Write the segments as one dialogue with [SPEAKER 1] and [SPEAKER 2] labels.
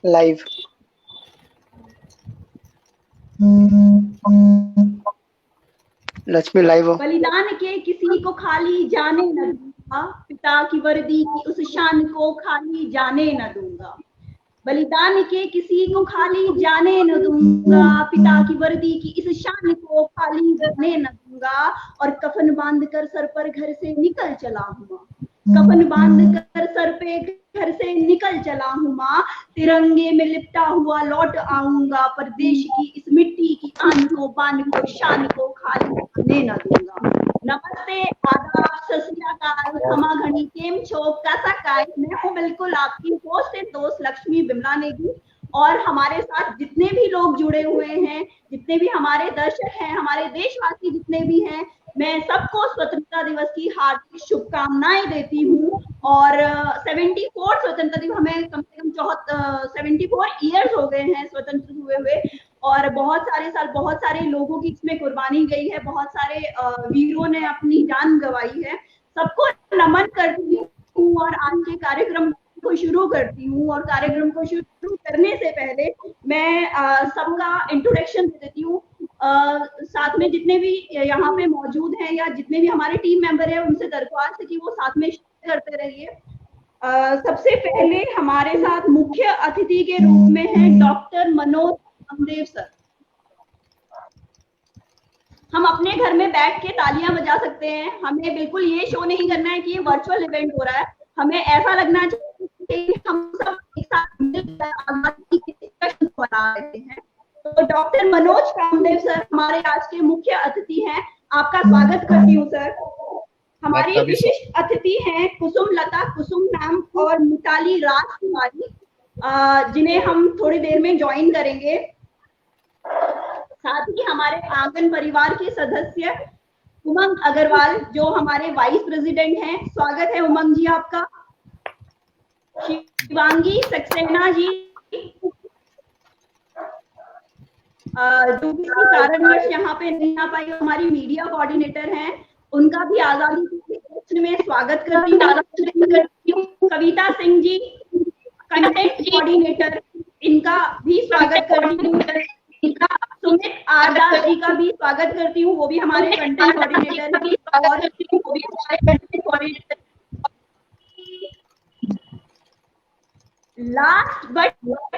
[SPEAKER 1] Live. Lakshmi live हो।
[SPEAKER 2] बलिदान के किसी को खाली जाने न दूंगा, पिता की वर्दी की उस शान को खाली जाने न दूंगा। बलिदान के किसी को खाली जाने न दूंगा, पिता की वर्दी की इस शान को खाली जाने न दूंगा। और कफन बांध कर सर पर घर से निकल चला हूँ, कफन बांध कर सर पे घर से निकल चला हूँ माँ। तिरंगे में लिपटा हुआ लौट आऊंगा, पर देश की इस मिट्टी की आन को बान को शान को खाली जाने न दूंगा। नमस्ते, आदाब, सत श्री अकाल, खमा घनी, केम छो, कैसा काय। मैं हूँ बिल्कुल आपकी होस्ट एंड दोस्त लक्ष्मी बिमला नेगी। और हमारे साथ जितने भी लोग जुड़े हुए हैं, जितने भी हमारे दर्शक हैं, हमारे देशवासी जितने भी हैं, मैं सबको स्वतंत्रता दिवस की हार्दिक शुभकामनाएं देती हूँ। और 74 स्वतंत्रता दिवस, हमें कम से कम 74 ईयर्स हो गए हैं स्वतंत्र हुए हुए। और बहुत सारे साल, बहुत सारे लोगों की इसमें कुर्बानी गई है, बहुत सारे वीरों ने अपनी जान गंवाई है। सबको नमन करती हूँ और आज के कार्यक्रम को शुरू करती हूँ। और कार्यक्रम को शुरू करने से पहले मैं सबका इंट्रोडक्शन दे देती हूँ। साथ में जितने भी यहाँ पे मौजूद हैं या जितने भी हमारे टीम मेंबर हैं, उनसे दरख्वास्त है कि वो साथ में करते रहिए। सबसे पहले हमारे साथ मुख्य अतिथि के रूप में है डॉक्टर मनोज कामदेव सर। हम अपने घर में बैठ के तालियां बजा सकते हैं, हमें बिल्कुल ये शो नहीं करना है कि ये वर्चुअल इवेंट हो रहा है। हमें ऐसा लगना चाहिए कि हम सब एक साथ मिलकर आजादी की जश्न मना रहे हैं। तो डॉक्टर मनोज कामदेव सर हमारे आज के मुख्य अतिथि हैं, आपका स्वागत करती हूँ सर। हमारी विशिष्ट अतिथि हैं कुसुम लता कुसुम मैम और मिताली राजकुमारी, जिन्हें हम थोड़ी देर में ज्वाइन करेंगे। साथ ही हमारे आंगन परिवार के सदस्य उमंग अग्रवाल, जो हमारे वाइस प्रेसिडेंट हैं। स्वागत है उमंग जी आपका। शिवांगी सक्सेना जी, जो किसी कारणवश यहाँ पे नहीं आ पाई, हमारी मीडिया कोऑर्डिनेटर हैं, उनका भी आजादी के प्रश्न में स्वागत करती हूँ। कविता सिंह जी, कंटेंट कोऑर्डिनेटर, इनका भी स्वागत करती हूँ। सुमित आर दास जी का भी स्वागत करती हूँ, वो भी हमारे कंटेंट कोऑर्डिनेटर हैं। और लास्ट बट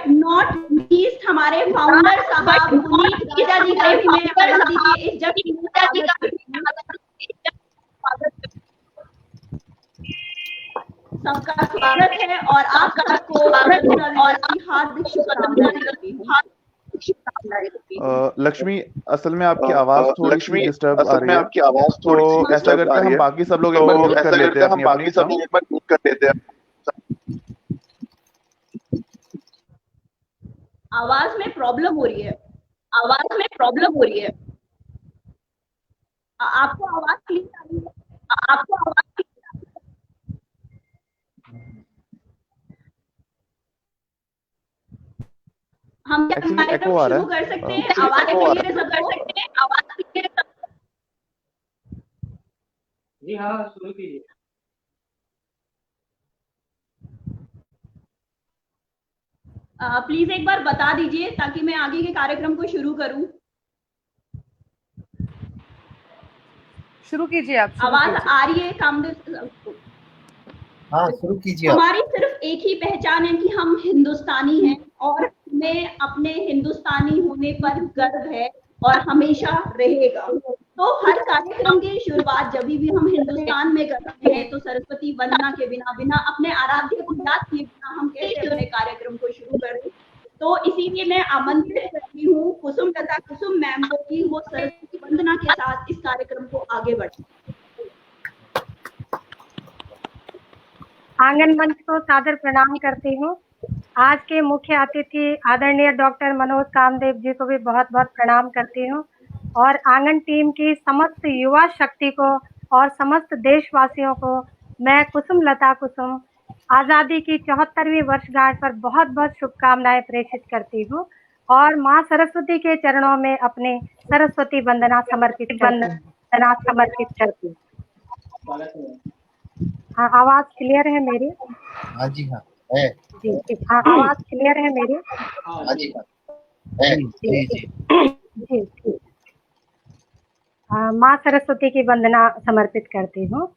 [SPEAKER 2] नॉट लीस्ट हमारे फाउंडर साहब पुनीत राजा जी का भी मैं आजादी के इस जश्न में स्वागत करती हूँ। सबका स्वागत है और आप सबको स्वतंत्रता दिवस की हार्दिक शुभकामनाएं देती हूँ।
[SPEAKER 3] लक्ष्मी, असल में आपकी आवाज थोड़ी सी डिस्टर्ब आ रही है, तो ऐसा करते हैं हम बाकी सब लोग एक बार म्यूट कर लेते हैं,
[SPEAKER 2] आवाज में प्रॉब्लम हो रही है, आपको आवाज क्लियर आ रही है? हम क्या कार्यक्रम शुरू कर सकते हैं? आवाज क्लियर है सबको?
[SPEAKER 4] जी हाँ, शुरू कीजिए।
[SPEAKER 2] प्लीज एक बार बता दीजिए ताकि मैं आगे के कार्यक्रम को शुरू करूं।
[SPEAKER 5] शुरू कीजिए आप।
[SPEAKER 2] आवाज आ रही है कामदेव?
[SPEAKER 6] हाँ, शुरू कीजिए।
[SPEAKER 2] हमारी सिर्फ एक ही पहचान है कि हम हिंदुस्तानी हैं और हमें अपने हिंदुस्तानी होने पर गर्व है और हमेशा रहेगा। तो हर कार्यक्रम की शुरुआत जब भी हम हिंदुस्तान में करते हैं तो सरस्वती वंदना के बिना अपने आराध्य को याद किए बिना हम कैसे अपने कार्यक्रम को शुरू करें। तो इसीलिए मैं आमंत्रित करती हूँ कुसुम लता कुसुम मैम को कि वो सरस्वती वंदना के साथ इस कार्यक्रम को आगे बढ़े।
[SPEAKER 5] आंगन मंच को सादर प्रणाम करती हूँ। आज के मुख्य अतिथि आदरणीय डॉक्टर मनोज कामदेव जी को भी बहुत बहुत प्रणाम करती हूँ और आंगन टीम की समस्त युवा शक्ति को और समस्त देशवासियों को मैं कुसुम लता कुसुम आज़ादी की 74वीं वर्षगांठ पर बहुत बहुत शुभकामनाएं प्रेषित करती हूँ और माँ सरस्वती के चरणों में अपने सरस्वती वंदना समर्पित करती हूँ। हाँ, आवाज क्लियर है मेरी?
[SPEAKER 6] हाँ जी हाँ। है।
[SPEAKER 5] जी ठीक। आवाज क्लियर है मेरी?
[SPEAKER 6] हाँ जी है। जी जी
[SPEAKER 5] जी ठीक। माँ सरस्वती की वंदना समर्पित करती हूँ।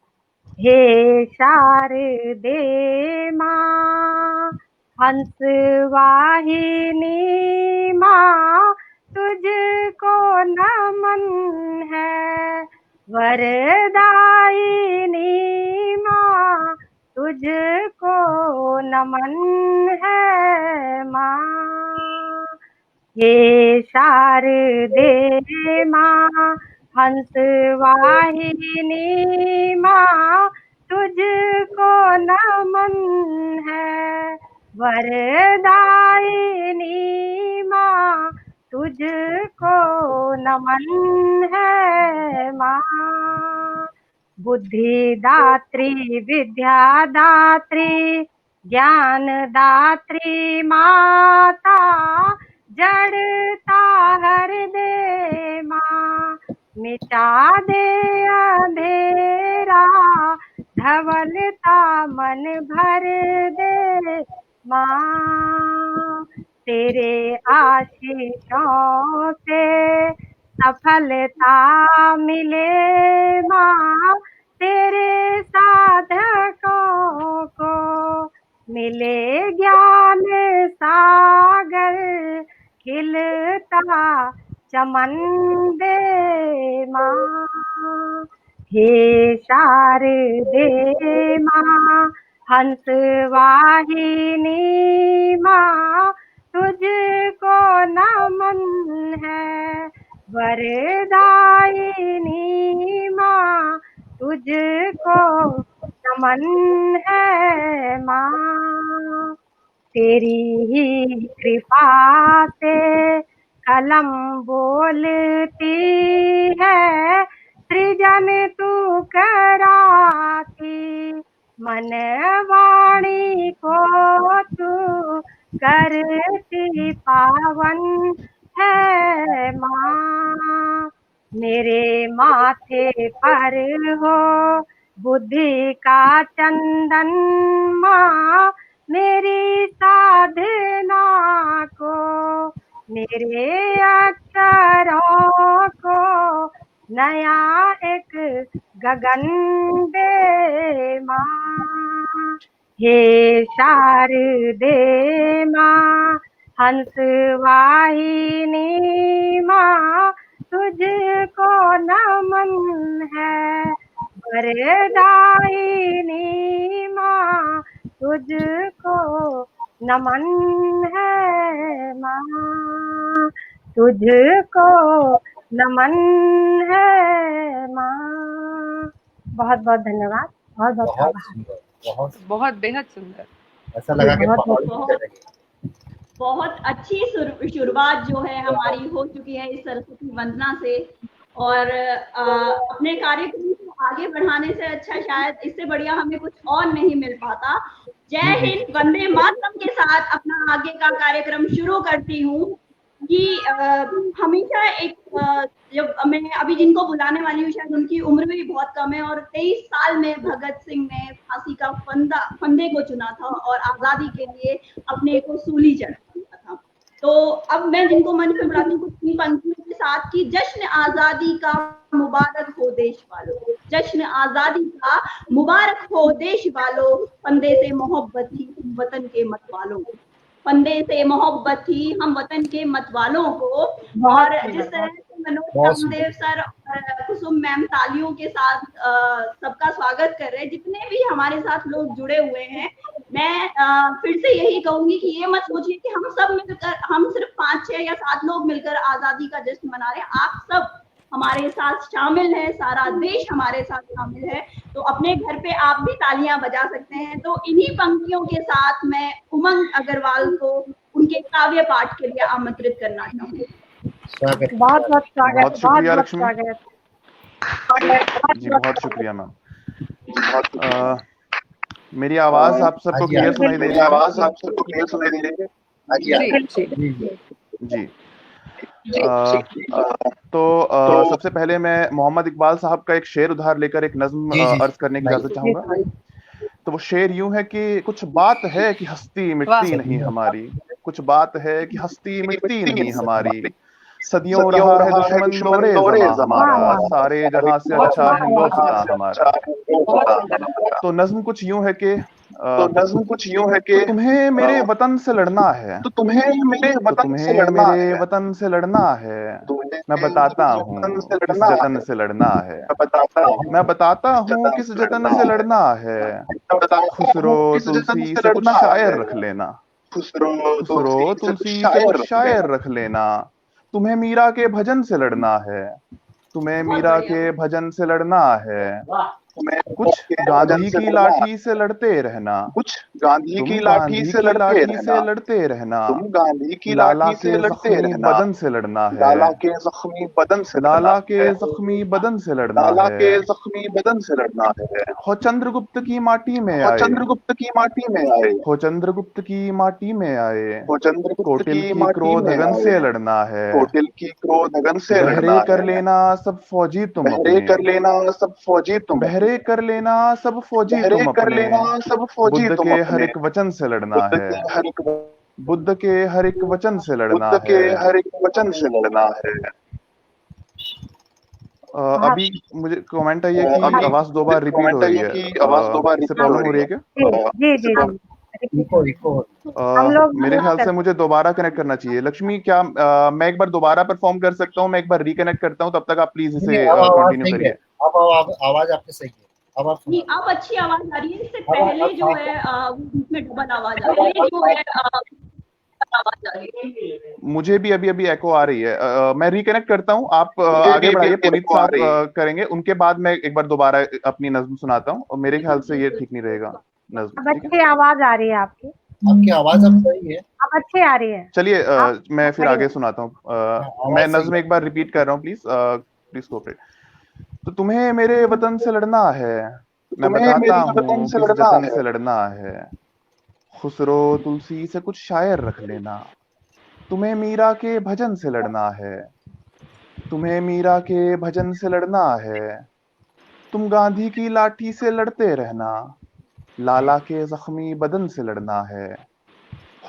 [SPEAKER 5] हे शारदे माँ हंस वाहिनी माँ, तुझको नमन है। वरदायिनी माँ, तुझको नमन है माँ। हे शारदे माँ हंस वाहिनी माँ, तुझको नमन है। वरदायिनी माँ, तुझको नमन है माँ। बुद्धि दात्री विद्या दात्री ज्ञान दात्री माता, जड़ता हर दे माँ, मिटा दे अंधेरा, धवलता मन भर दे माँ। तेरे आशीषों से सफलता मिले माँ, तेरे साधकों को मिले ज्ञान सागर, खिलता चमन दे माँ। हे शारदे माँ हंस वाहिनी माँ, तुझको नमन है। वरदायिनी माँ, तुझको नमन है माँ। तेरी ही कृपा से कलम बोलती है, सृजन तू कराती, मन वाणी को तू करती पावन है माँ। मेरे माथे पर हो बुद्धि का चंदन माँ, मेरी साधना को, मेरे अक्षरों को नया एक गगन दे माँ। हे शारदे माँ हंस वाहिनी माँ, तुझको नमन है। वरदायिनी माँ, तुझको नमन है माँ, तुझको नमन है माँ। बहुत बहुत धन्यवाद। बहुत बहुत
[SPEAKER 6] बहुत
[SPEAKER 5] आभार।
[SPEAKER 6] सुंदर,
[SPEAKER 1] बहुत बेहद सुंदर।
[SPEAKER 6] ऐसा लगा कि
[SPEAKER 5] बहुत
[SPEAKER 6] पहाड़
[SPEAKER 2] बहुत
[SPEAKER 6] टूटने लगे।
[SPEAKER 2] बहुत अच्छी शुरुआत जो है हमारी हो चुकी है इस सरस्वती वंदना से, और अपने कार्यक्रम को आगे बढ़ाने से अच्छा शायद इससे बढ़िया हमें कुछ और नहीं मिल पाता। जय हिंद, वंदे मातरम के साथ अपना आगे का कार्यक्रम शुरू करती हूँ कि हमेशा एक जब मैं अभी जिनको बुलाने वाली हूँ शायद उनकी उम्र भी बहुत कम है, और 23 साल में भगत सिंह ने फांसी का फंदे को चुना था और आजादी के लिए अपने को सूली चढ़ा दिया था। तो अब मैं जिनको मंच पे बुलाती हूँ कुछ इन पंक्तियों के साथ कि जश्न आजादी का मुबारक हो देश वालों, जश्न आजादी का मुबारक हो देश वालों, फंदे से मोहब्बत थी वतन के मत वालों, फंदे से मोहब्बत थी हम वतन के मत वालों को। और जिस तरह से मनोज कामदेव सर और कुसुम मैम तालियों के साथ सबका स्वागत कर रहे हैं, जितने भी हमारे साथ लोग जुड़े हुए हैं, मैं फिर से यही कहूंगी कि ये मत सोचिए कि हम सब मिलकर, हम सिर्फ 5, 6 या 7 लोग मिलकर आजादी का जश्न मना रहे हैं। आप सब हमारे साथ शामिल है, सारा देश हमारे साथ शामिल है, तो अपने घर पे आप भी तालियां बजा सकते हैं। तो इन्हीं पंक्तियों के साथ मैं उमंग अग्रवाल को उनके काव्य पाठ के लिए आमंत्रित करना चाहूंगी।
[SPEAKER 6] स्वागत।
[SPEAKER 5] बहुत बहुत स्वागत।
[SPEAKER 3] बहुत शुक्रिया
[SPEAKER 5] बहुत
[SPEAKER 3] लक्ष्मी
[SPEAKER 5] स्वागत।
[SPEAKER 3] जी, बहुत शुक्रिया मैम। मेरी आवाज आप सबको क्लियर सुनाई दे रही है?
[SPEAKER 6] आवाज आप सबको क्लियर सुनाई दे रही है? हाँ जी,
[SPEAKER 3] जी। तो सबसे पहले मैं मोहम्मद इकबाल साहब का एक शेर उधार लेकर एक नज्म अर्ज करने की इजाजत चाहूंगा। तो वो शेर यूं है कि कुछ बात है कि हस्ती मिटती नहीं हमारी, कुछ बात है कि हस्ती मिटती नहीं हमारी, सदियों रहा है दुश्मन दौरे ज़मां हमारा, सारे जहां से अच्छा हिंदुस्तां हमारा। तो नज्म कुछ यूं है कि तुम्हें मेरे वतन से लड़ना है, तो तुम्हें मेरे वतन से लड़ना है, मैं बताता हूँ किस जतन से लड़ना है, मैं बताता हूँ किस जतन से लड़ना है। खुसरो तुलसी से कुछ शायर रख लेना, खुसरो तुलसी से कुछ शायर रख लेना, तुम्हें मीरा के भजन से लड़ना है, तुम्हें मीरा के भजन से लड़ना है। कुछ गांधी की लाठी से लड़ते रहना, तुम गांधी की लाठी से लड़ते रहना, लाला के जख्मी बदन से लड़ना है, लाला के जख्मी बदन से लड़ना है। हो चंद्रगुप्त की माटी में आए, हो चंद्रगुप्त की माटी में आए, कोटिल की क्रोधगन से लड़ना है, बहरे कर लेना सब फौजी तुम अपने, बहरे कर लेना सब फौजी तुम अपने, बुद्ध के हर एक वचन से लड़ना है, बुद्ध के हर एक वचन से लड़ना है। अभी मुझे कमेंट आई है कि आवाज दो बार रिपीट हो रही है, इससे प्रॉब्लम हो रही है क्या?
[SPEAKER 5] जी जी जी
[SPEAKER 6] इको
[SPEAKER 5] हम लोग
[SPEAKER 3] मेरे ख्याल से मुझे दोबारा कनेक्ट करना चाहिए। लक्ष्मी, क्या मैं एक बार दोबारा परफॉर्म कर सकता हूँ? मैं एक बार रिकनेक्ट करता हूँ, तब तक आप प्लीज इसे कंटिन्यू करिए।
[SPEAKER 6] अब आवाज आपकी सही है। अब आप
[SPEAKER 2] नहीं, अब अच्छी आवाज आ रही है। इससे पहले जो है बीच में डबल आवाज आ रही है।
[SPEAKER 3] मुझे भी अभी अभी एको आ रही है। मैं रिकनेक्ट करता हूँ, आप आगे बढ़ाइए। पुनीत साहब करेंगे, उनके बाद मैं एक बार दोबारा अपनी नज्म सुनाता हूँ, और मेरे ख्याल से ये ठीक नहीं रहेगा नज्म।
[SPEAKER 5] अब अच्छी आवाज आ रही है आपकी,
[SPEAKER 6] आपकी आवाज अब सही है,
[SPEAKER 5] अब अच्छी आ रही है।
[SPEAKER 3] चलिए मैं फिर आगे सुनाता हूँ। मैं नज्म एक बार रिपीट कर रहा हूँ, प्लीज प्लीज कोऑपरेट। तो तुम्हें मेरे वतन से लड़ना है, मैं बताता हूँ किस जतन से लड़ना है, खुसरो तुलसी से कुछ शायर रख लेना, तुम्हें मीरा के भजन से लड़ना है, तुम्हें मीरा के भजन से लड़ना है। तुम गांधी की लाठी से लड़ते रहना, लाला के जख्मी बदन से लड़ना है।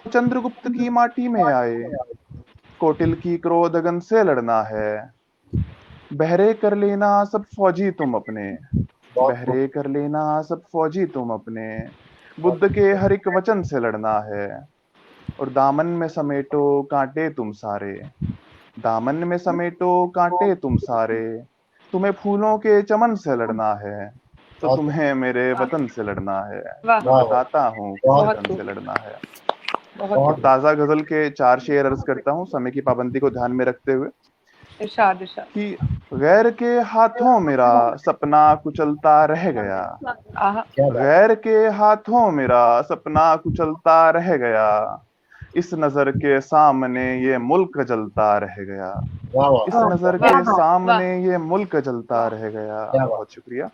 [SPEAKER 3] चंद्रगुप्त की माटी में आए, कोटिल की क्रोधगन से लड़ना है, बहरे कर लेना सब फौजी तुम अपने, बहरे कर लेना सब फौजी तुम अपने, बुद्ध के हर एक वचन से लड़ना है, और दामन में समेटो कांटे तुम सारे, दामन में समेटो कांटे तुम सारे, तुम्हें फूलों के चमन से लड़ना है, तो तुम्हें मेरे वतन से लड़ना है, मैं बताता हूँ किस वतन से लड़ना है। और ताजा गजल के 4 शेर अर्ज करता हूँ, समय की पाबंदी को ध्यान में रखते हुए।
[SPEAKER 1] इरशाद इरशाद।
[SPEAKER 3] कि गैर के हाथों मेरा सपना कुचलता रह गया, गैर के हाथों मेरा सपना कुचलता रह गया, इस नजर के सामने ये मुल्क जलता रह गया, इस नजर के सामने ये मुल्क जलता रह गया। बहुत शुक्रिया।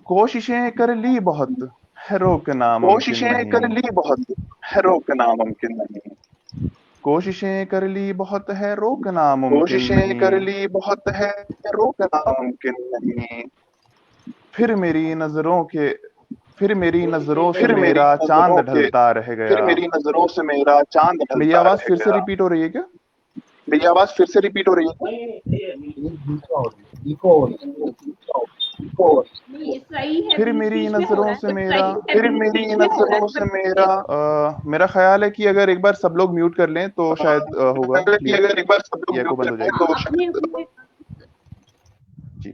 [SPEAKER 3] कोशिशें कर ली बहुत है रोकना मुमकिन नहीं, कोशिशें कर ली बहुत है रोकना मुमकिन नहीं, फिर मेरी नजरों से मेरा चांद ढलता रह गया। मेरी आवाज फिर से रिपीट हो रही है क्या? फिर मेरी नजरों से मेरा ख्याल है कि अगर एक बार सब लोग म्यूट कर लें तो शायद होगा, ये को बंद हो जाएगा जी।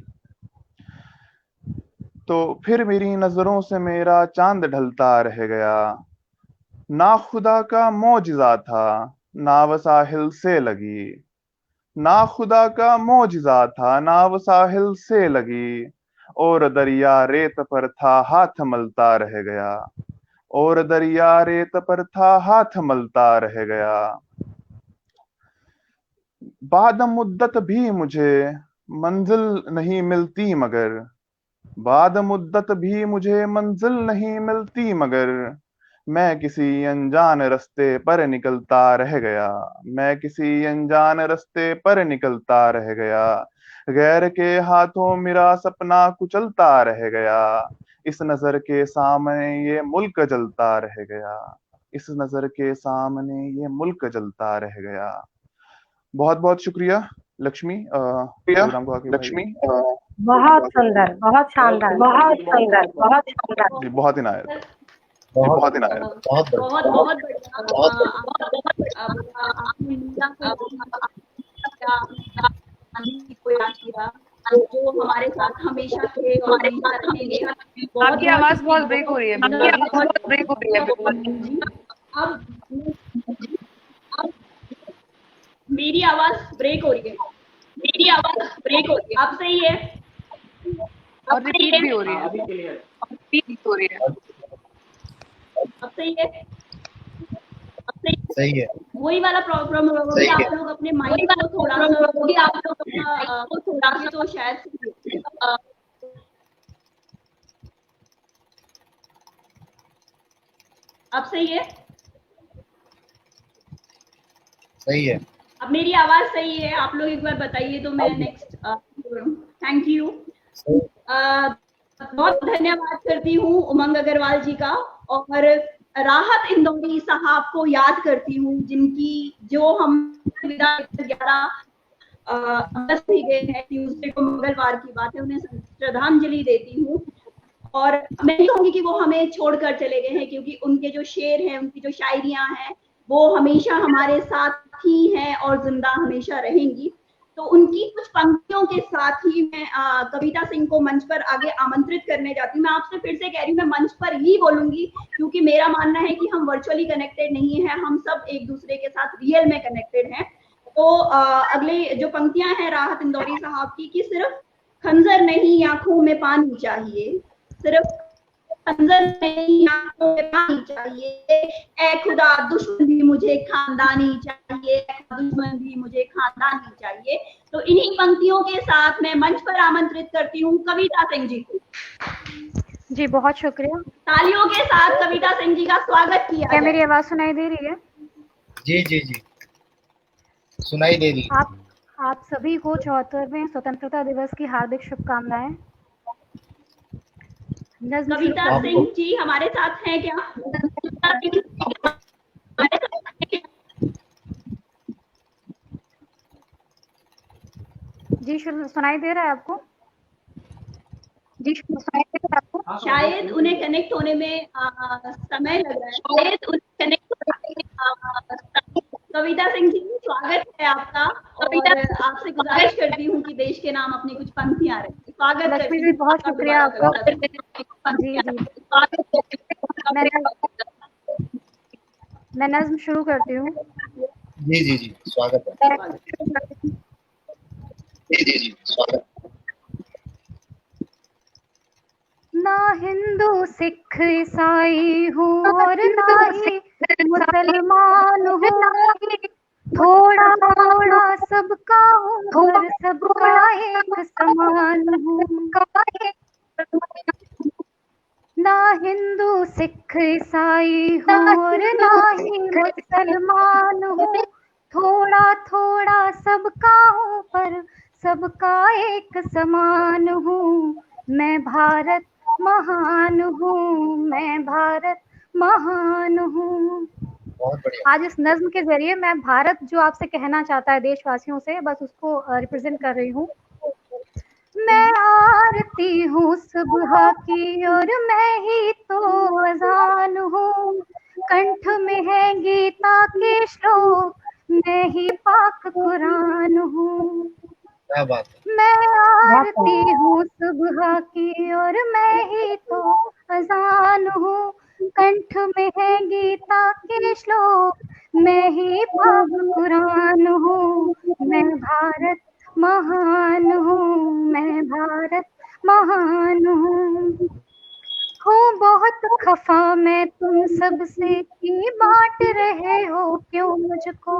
[SPEAKER 3] तो फिर मेरी नजरों से मेरा चांद ढलता रह गया, ना खुदा का मौजिज़ा था ना वसाहिल से लगी, ना खुदा का मौजिज़ा था ना वसाहिल से लगी, और दरिया रेत पर था हाथ मलता रह गया, और दरिया रेत पर था हाथ मलता रह गया। बाद मुद्दत भी मुझे मंजिल नहीं मिलती मगर, बाद मुद्दत भी मुझे मंजिल नहीं मिलती मगर, मैं किसी अनजान रास्ते पर निकलता रह गया, मैं किसी अनजान रास्ते पर निकलता रह गया। गैर के हाथों मेरा सपना कुचलता रह गया, इस नजर के सामने ये मुल्क जलता रह गया, इस नजर के सामने ये मुल्क जलता रह गया। बहुत बहुत शुक्रिया लक्ष्मी, प्रोग्राम को आगे
[SPEAKER 6] लक्ष्मी
[SPEAKER 5] बहुत सुंदर, बहुत शानदार, बहुत सुंदर, बहुत शानदार।
[SPEAKER 3] जी, बहुत इनायत,
[SPEAKER 6] बहुत
[SPEAKER 2] बहुत
[SPEAKER 6] बहुत
[SPEAKER 2] बहुत को याद किया जो हमारे साथ हमेशा थे और हमेशा रहेंगे।
[SPEAKER 1] आपकी आवाज बहुत ब्रेक हो रही है, बहुत ब्रेक हो रही है।
[SPEAKER 2] अब मेरी आवाज ब्रेक हो रही है, मेरी आवाज ब्रेक हो रही है। अब सही है?
[SPEAKER 1] और रिपीट भी हो रही है,
[SPEAKER 4] अभी क्लियर,
[SPEAKER 1] रिपीट हो रही है।
[SPEAKER 2] अब सही है?
[SPEAKER 6] सही है।
[SPEAKER 2] वही वाला प्रॉब्लम होगा कि आप लोग अपने माइंड को थोड़ा सा आप लोग अपना को थोड़ा सा तो शायद अब सही है?
[SPEAKER 6] सही है।
[SPEAKER 2] अब मेरी आवाज सही है? आप लोग एक बार बताइए तो मैं नेक्स्ट थैंक यू। बहुत धन्यवाद करती हूँ उमंग अग्रवाल जी का और राहत इंदौरी साहब को याद करती हूँ जिनकी जो हम 11 अगस्त ही गए हैं, ट्यूसडे को मंगलवार की बात है, उन्हें श्रद्धांजलि देती हूँ। और मैं नहीं कहूंगी कि वो हमें छोड़कर चले गए हैं क्योंकि उनके जो शेर हैं, उनकी जो शायरियां हैं वो हमेशा हमारे साथ ही हैं और जिंदा हमेशा रहेंगी। तो उनकी कुछ पंक्तियों के साथ ही मैं कविता सिंह को मंच पर आगे आमंत्रित करने जाती हूँ। मैं आपसे फिर से कह रही हूँ, मैं मंच पर ही बोलूंगी क्योंकि मेरा मानना है कि हम वर्चुअली कनेक्टेड नहीं है, हम सब एक दूसरे के साथ रियल में कनेक्टेड हैं। तो अगले जो पंक्तियां हैं राहत इंदौरी साहब की कि सिर्फ खंजर नहीं आंखों में पानी चाहिए, सिर्फ खंजर नहीं आंखों में पानी चाहिए, ऐ खुदा दुश्मन भी मुझे खानदानी चाहिए, दुश्मन भी मुझे खानदानी चाहिए। तो इन्हीं पंक्तियों के साथ मैं मंच पर आमंत्रित करती हूँ कविता सिंह जी को।
[SPEAKER 5] जी बहुत शुक्रिया।
[SPEAKER 2] तालियों के साथ कविता सिंह जी का स्वागत किया।
[SPEAKER 5] क्या मेरी आवाज सुनाई दे रही है?
[SPEAKER 6] जी जी जी सुनाई दे रही है।
[SPEAKER 5] आप सभी को 74वें स्वतंत्रता दिवस की हार्दिक शुभकामनाएं।
[SPEAKER 2] कविता सिंह जी हमारे साथ हैं क्या?
[SPEAKER 5] जी सुनाई दे रहा है आपको? जी सुनाई दे रहा है आपको?
[SPEAKER 2] शायद उन्हें कनेक्ट होने में समय लग रहा है, शायद उन्हें कनेक्ट होने में कविता सिंह जी स्वागत है आपका और आपसे गुजारिश करती हूँ कि देश के नाम अपनी कुछ पंक्तियां रखें। स्वागत
[SPEAKER 5] लक्ष्मी जी बहुत शुक्रिया आपका। जी जी मैं नज़्म शुरू करती हूँ।
[SPEAKER 6] जी जी जी स्वागत है। जी जी जी स्वागत।
[SPEAKER 5] ना हिंदू सिख ईसाई हूँ और ना ही मुसलमान हूँ, थोड़ा थोड़ा सबका हूँ पर सबका एक समान हूँ। ना हिंदू सिख ईसाई हूँ और ना ही मुसलमान हूँ, थोड़ा थोड़ा सबका हूँ पर सबका एक समान हूँ। मैं भारत महान हूँ, मैं भारत महान हूँ। आज इस नज्म के जरिए मैं भारत जो आपसे कहना चाहता है देशवासियों से, बस उसको रिप्रेजेंट कर रही हूँ। मैं आरती हूँ सुबह की और मैं ही तो अजान हूँ, कंठ में है गीता के श्लोक, मैं ही पाक कुरान हूँ।
[SPEAKER 6] क्या बात है।
[SPEAKER 5] मैं आरती हूँ सुबह की और मैं ही तो अजान हूँ, कंठ में है गीता के श्लोक, मैं ही पाक कुरान हूँ। मैं भारत महान हूँ, मैं भारत महान हूँ। बहुत खफा मैं तुम सबसे कि बांट रहे हो क्यों मुझको,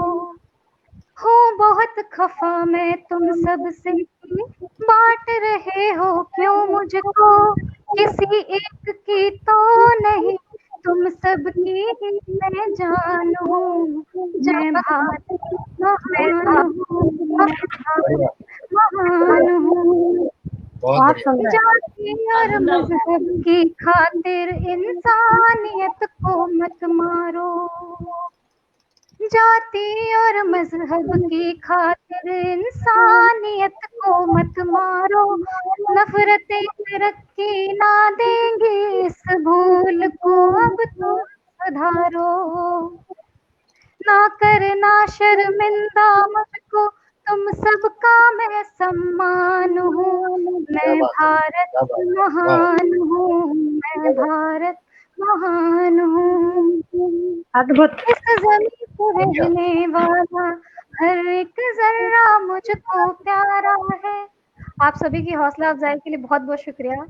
[SPEAKER 5] हूँ बहुत खफा मैं तुम सबसे बांट रहे हो क्यों मुझको, किसी एक की तो नहीं तुम सबकी ही मैं जान हूँ। मैं भारत महान हूँ, महान हूँ।
[SPEAKER 6] बहुत बढ़िया।
[SPEAKER 5] जाति और मजहब की खातिर इंसानियत को मत मारो, जाति और मजहब की खातिर इंसानियत को मत मारो, नफरतें तरक्की ना देंगी इस भूल को अब तुम सुधारो, ना करना शर्मिंदा मुझको तुम सबका मैं सम्मान हूँ, मैं भारत महान हूँ, मैं भारत महान हूँ। अद्भुत। इस जमीन पर रहने वाला हर एक जर्रा मुझको प्यारा है। आप सभी की हौसला अफजाई के लिए बहुत बहुत शुक्रिया।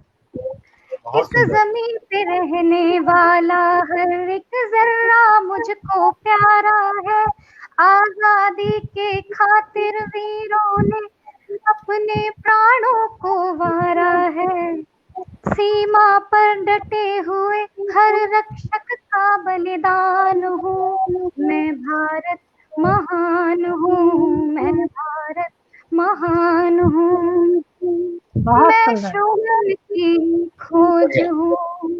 [SPEAKER 5] इस जमीन पे रहने वाला हर एक जर्रा मुझको प्यारा है, आजादी के खातिर वीरों ने अपने प्राणों को वारा है, सीमा पर डटे हुए हर रक्षक का बलिदान हूँ, मैं भारत महान हूँ, मैं भारत महान हूँ। मैं शून्य की खोज हूँ,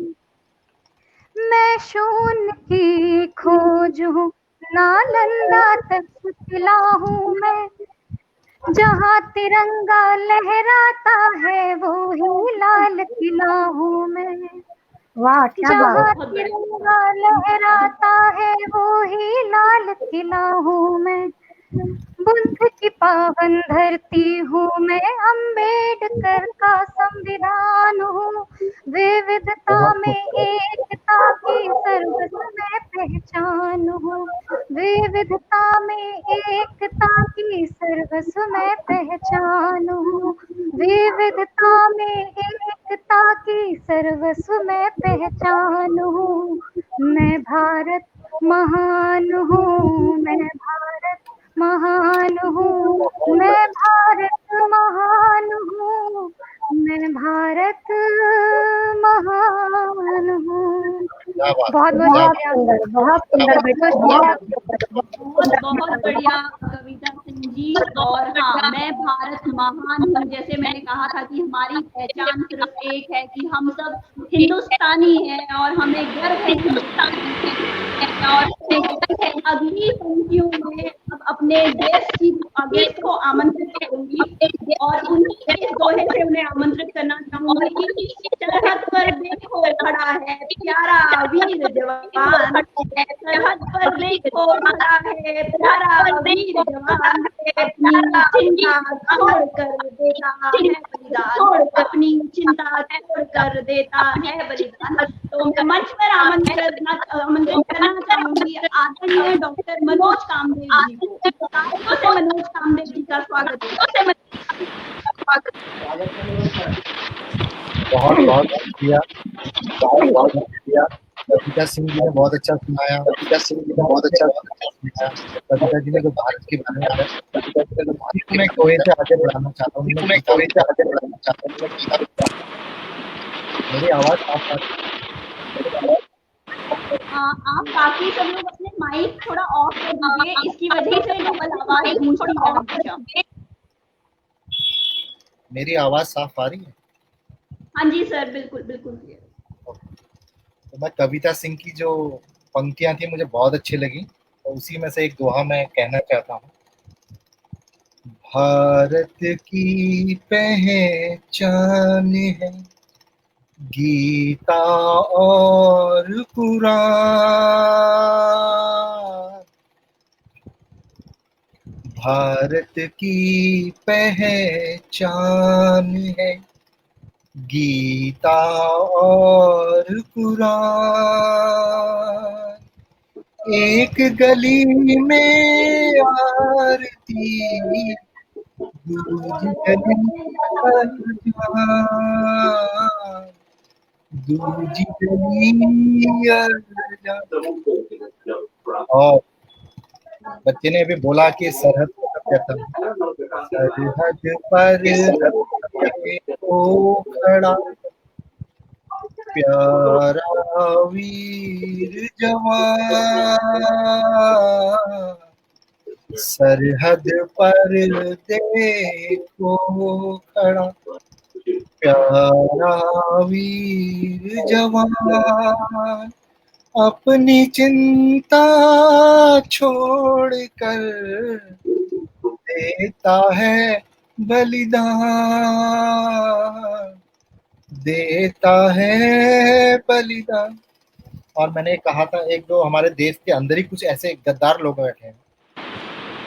[SPEAKER 5] मैं शून्य की खोज हूँ, नालंदा तक खिला हूँ मैं, जहाँ तिरंगा लहराता है वो ही लाल किला हूँ मैं। वाह क्या जहाँ तिरंगा लहराता है वो ही लाल किला हूँ मैं, बुद्ध की पावन धरती हूँ मैं, अम्बेडकर का संविधान हूँ, विविधता में एकता की सर्वस्व में पहचान हूँ, विविधता में एकता की सर्वस्व में पहचान हूँ, विविधता में एकता की सर्वस्व में पहचान हूँ, मैं भारत महान हूँ, मैं भारत महान हूँ, मैं भारत महान हूँ, मैं भारत महान हूँ। बहुत सुंदर, बहुत सुंदर बेटा।
[SPEAKER 2] बहुत बढ़िया कविता सिंह जी। और हाँ, मैं भारत महान हूँ, जैसे मैंने कहा था कि हमारी पहचान सिर्फ एक है कि हम सब हिंदुस्तानी हैं और हमें गर्व है हिंदुस्तानी है। और अगली पंक्तियों में अब अपने देश की गेस्ट को आमंत्रित करूंगी और उन्हीं के दोहे से उन्हें आमंत्रित करना चाहूंगी। सरहद पर देखो खड़ा है प्यारा वीर जवान, सरहद पर देखो खड़ा है प्यारा वीर जवान, अपनी चिंता छोड़ कर देता है बलिदान, अपनी चिंता छोड़ कर देता है बलिदान। तो मैं मंच पर आमंत्रित करना चाहूंगी आदरणीय डॉक्टर मनोज कामदेव जी को। तालियों से मनोज कामदेव जी का स्वागत है।
[SPEAKER 6] बहुत बहुत शुक्रिया, बहुत बहुत शुक्रिया। कविता सिंह जी ने बहुत अच्छा सुनाया, कविता सिंह जी ने बहुत अच्छा सुनाया। कविता जी ने तो भारत के बारे में बताया। मैं कोई से आगे बढ़ाना चाहता हूँ, मेरी आवाज साफ
[SPEAKER 2] आप बाकी सब लोग अपने माइक थोड़ा ऑफ कर दीजिए, इसकी वजह से डबल आवाज गूंजती है हमेशा।
[SPEAKER 6] मेरी आवाज साफ आ रही है?
[SPEAKER 2] हाँ जी सर, बिल्कुल बिल्कुल क्लियर।
[SPEAKER 6] तो मैं कविता सिंह की जो पंक्तियां थी मुझे बहुत अच्छी लगी, तो उसी में से एक दोहा मैं कहना चाहता हूँ। भारत की पहचान है गीता और कुरान, भारत की पहचान है गीता और कुरान, एक गली में आरती दूजी गली अरजान, दूजी गली अरजान। और बच्चे ने अभी बोला कि सरहद पर ओ खड़ा प्यारा वीर जवान, सरहद पर देखो खड़ा प्यारा वीर जवान, अपनी चिंता छोड़ कर देता है बलिदान, देता है बलिदान। और मैंने कहा था एक दो हमारे देश के अंदर ही कुछ ऐसे गद्दार लोग बैठे हैं,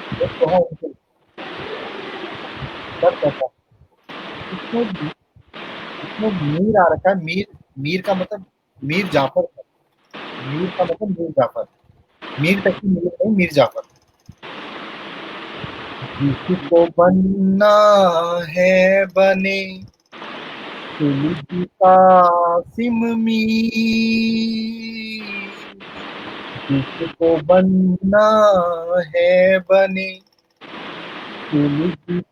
[SPEAKER 6] तो है उनको डर कहता है। इसमें मीर आ रखा है, मीर, मीर का मतलब मीर जाफर, मीर का मतलब मीर जाफर, मीर तक की मीर नहीं, मीर जाफर। जिसको बनना है बने, कासिम मीर, जिसको बनना है बने,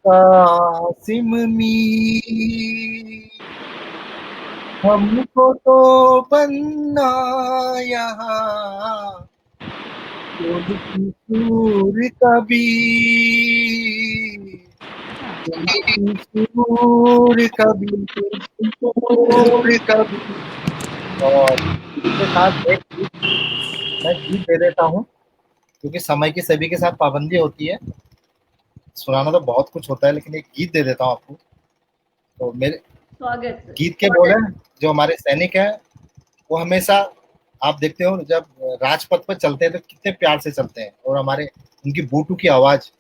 [SPEAKER 6] कासिम मीर, हमको तो बनना यहाँ सूर कबीर, सूर कबीर, सूर कबीर। और इसके साथ एक गीत मैं गीत दे देता हूँ, क्योंकि समय की सभी के साथ पाबंदी होती है, सुनाना तो बहुत कुछ होता है, लेकिन एक गीत दे देता हूँ आपको। तो मेरे
[SPEAKER 2] स्वागत सर।
[SPEAKER 6] गीत के बोल हैं, जो हमारे सैनिक हैं वो हमेशा, आप देखते हो जब राजपथ पर चलते हैं तो कितने प्यार से चलते हैं, और हमारे उनकी बूटों की आवाज,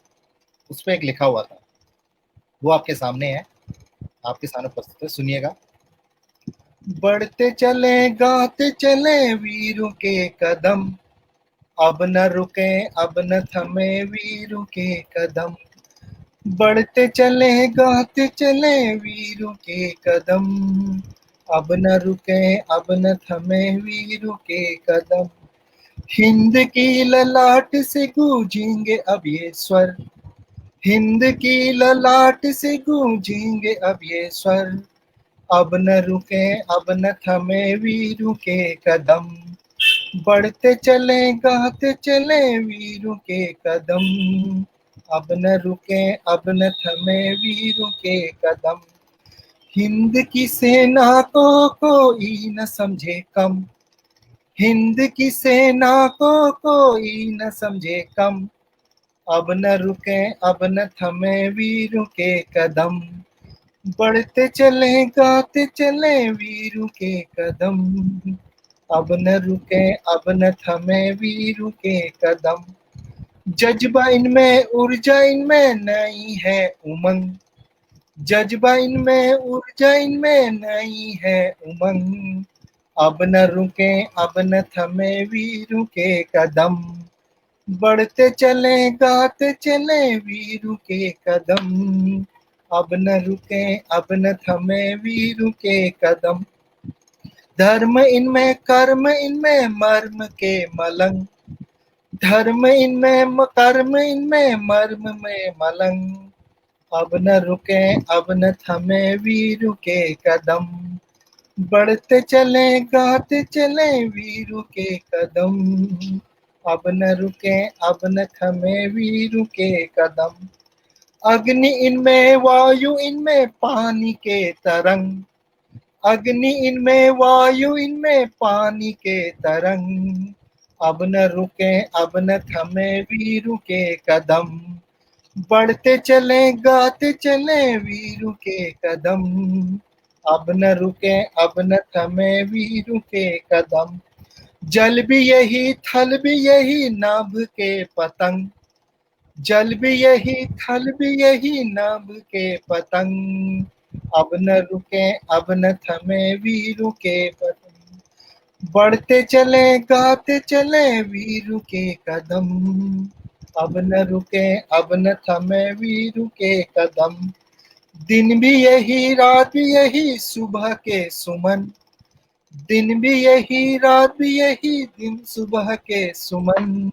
[SPEAKER 6] उस पर एक लिखा हुआ था, वो आपके सामने है, आपके सामने प्रस्तुत है, सुनिएगा। बढ़ते चले गाते चले वीरों के कदम, अब न रुके अब न थमे वीरों के कदम, बढ़ते चले गाते चले वीरों के कदम, अब न रुके अब न थमे वीरों के कदम, हिंद की ललाट से गूंजेंगे अब ये स्वर, हिंद की ललाट से गूंजेंगे अब ये स्वर, अब न रुके अब न थमे वीरों के कदम, बढ़ते चले गाते चले वीरों के कदम, अब न रुके अब न थमे वीरों के कदम, हिंद की सेना को कोई न समझे कम, हिंद की सेना को कोई न समझे कम, अब न रुके अब न थमे वीरों के कदम, बढ़ते चले गाते चले वीरों के कदम, अब न रुके अब न थमे वीरों के कदम, जज्बा इनमें ऊर्जा इनमें नई है उमंग, जज्बा इनमें ऊर्जा इनमें नई है उमंग, अब न रुके अब न थमे वीरों के कदम, बढ़ते चले गाते चले वीरों के कदम, अब न रुके अब न थमे वीरों के कदम, धर्म इनमें कर्म इनमें मर्म के मलंग, धर्म इनमें कर्म इनमें मर्म में मलंग, अब न रुके अब न थमे वीरों के कदम, बढ़ते चले गाते चले वीरों के कदम, अब न रुके अब न थमे वीरों के कदम, अग्नि इनमें वायु इनमें पानी के तरंग, अग्नि इनमें वायु इनमें पानी के तरंग, अब न रुके अब न थमे वीरों के कदम, बढ़ते चले गाते चले वीरों के कदम, अब न रुके अब न थमे वीरों के कदम, जल भी यही थल भी यही नभ के पतंग, जल भी यही थल भी यही नभ के पतंग, अब न रुके अब न थमे वीरों के पतंग, बढ़ते चले गाते चले वीरों के कदम, अब न रुके अब न थमे वीरों के कदम, दिन भी यही रात भी यही सुबह के सुमन, दिन भी यही रात भी यही दिन सुबह के सुमन,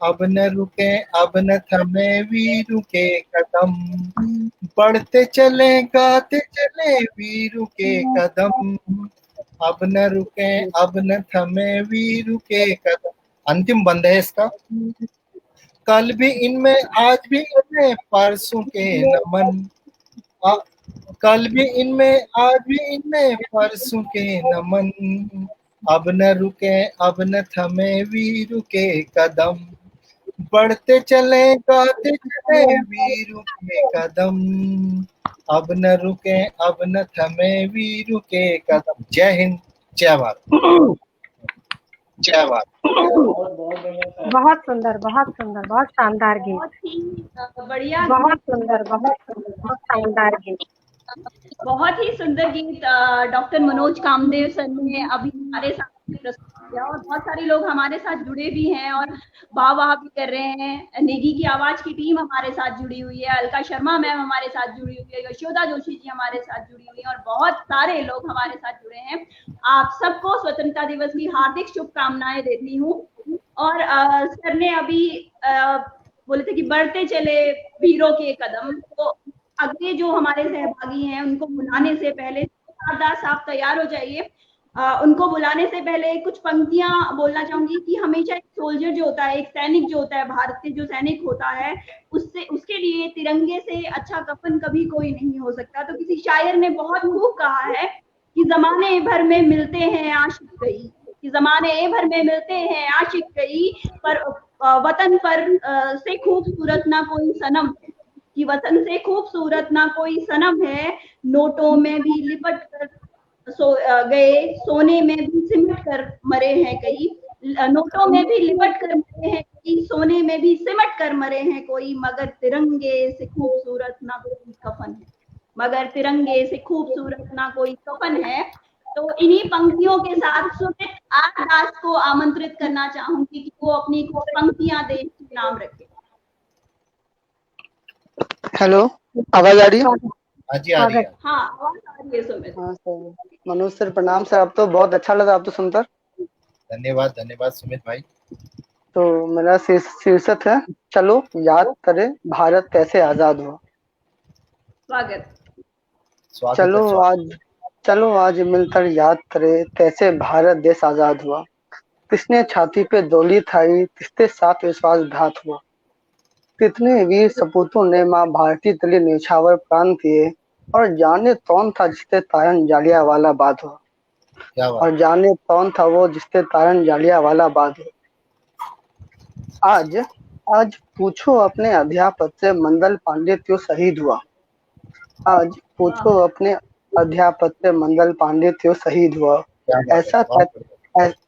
[SPEAKER 6] अब न रुके अब न थमे वीरों के कदम, बढ़ते चले गाते चले वीरों के कदम, अब न रुके अब न थमे वीरों के कदम। अंतिम बंद है इसका, कल भी इनमें आज भी इनमें परसों के नमन, कल भी इनमें आज भी इनमें परसों के नमन, अब न रुके अब न थमे वीरू के कदम, बढ़ते चले गाते चले वीरू के कदम, अब न रुके अब न थमे वीरू के कदम। जय हिंद, जय भारत। जय भारत।
[SPEAKER 5] बहुत सुंदर, बहुत शानदार गीत,
[SPEAKER 2] बहुत ही बढ़िया,
[SPEAKER 5] बहुत सुंदर, बहुत शानदार गीत।
[SPEAKER 2] बहुत ही सुंदर गीत डॉक्टर मनोज कामदेव सर ने अभी हमारे साथ प्रस्तुत किया और बहुत सारे लोग हमारे साथ जुड़े भी हैं और वाह भी कर रहे हैं। नेगी की आवाज की टीम हमारे साथ जुड़ी हुई है, अलका शर्मा मैम हमारे साथ जुड़ी हुई है, यशोदा जोशी जी हमारे साथ जुड़ी हुई है और बहुत सारे लोग हमारे साथ जुड़े हैं। आप सबको स्वतंत्रता दिवस की हार्दिक शुभकामनाएं देती हूँ। और सर ने अभी बोले थे कि बढ़ते चले वीरों के कदम, तो अगले जो हमारे सहभागी हैं उनको बुलाने से पहले दास आप तैयार हो जाइए। उनको बुलाने से पहले कुछ पंक्तियां बोलना चाहूंगी कि हमेशा एक सोल्जर जो होता है, एक सैनिक जो होता है, भारत के जो सैनिक होता है, उसके लिए तिरंगे से अच्छा कफन कभी कोई नहीं हो सकता। तो किसी शायर ने बहुत खूब कहा है कि जमाने भर में मिलते हैं आशिक कई, कि जमाने भर में मिलते हैं आशिक कई, पर वतन पर से खूबसूरत ना कोई सनम है, कि वतन से खूबसूरत ना कोई सनम है, नोटों में भी लिपट कर गए, सोने में भी सिमट कर मरे हैं कई, नोटों में भी लिपट कर मरे हैं कई, सोने में भी सिमट कर मरे हैं कोई, मगर तिरंगे से खूबसूरत ना कोई कफन है, मगर तिरंगे से खूबसूरत ना कोई कफन है। तो इन्हीं पंक्तियों के साथ सुमित आर दास को आमंत्रित करना चाहूंगी कि वो अपनी कुछ पंक्तियां देश के नाम रखें।
[SPEAKER 7] हेलो, आवाज आ रही है?
[SPEAKER 6] हाँ जी, आ रही है।
[SPEAKER 2] हाँ, आवाज आ रही है सुमित।
[SPEAKER 7] हाँ सर, मनोज सर प्रणाम सर। आप तो बहुत अच्छा लगा, आप तो सुनकर।
[SPEAKER 6] धन्यवाद धन्यवाद सुमित भाई।
[SPEAKER 7] तो मेरा शीर्षक है चलो याद करें भारत कैसे आजाद हुआ।
[SPEAKER 2] स्वागत।
[SPEAKER 7] चलो आज मिलकर याद करें कैसे भारत देश आजाद हुआ। किसने छाती पे डोली थाई, किसके साथ विश्वासघात हुआ। कितने वीर सपूतों ने माँ भारती तले न्यौछावर प्राण किए, और जाने कौन था जिससे तारन जालियांवाला बाग हुआ। और जाने कौन था वो जिससे तारन जालियांवाला बाग हुआ। आज पूछो अपने अध्यापक से मंडल पांडे क्यों शहीद हुआ। आज पूछो अपने अध्यापक से मंडल पांडे क्यों शहीद हुआ।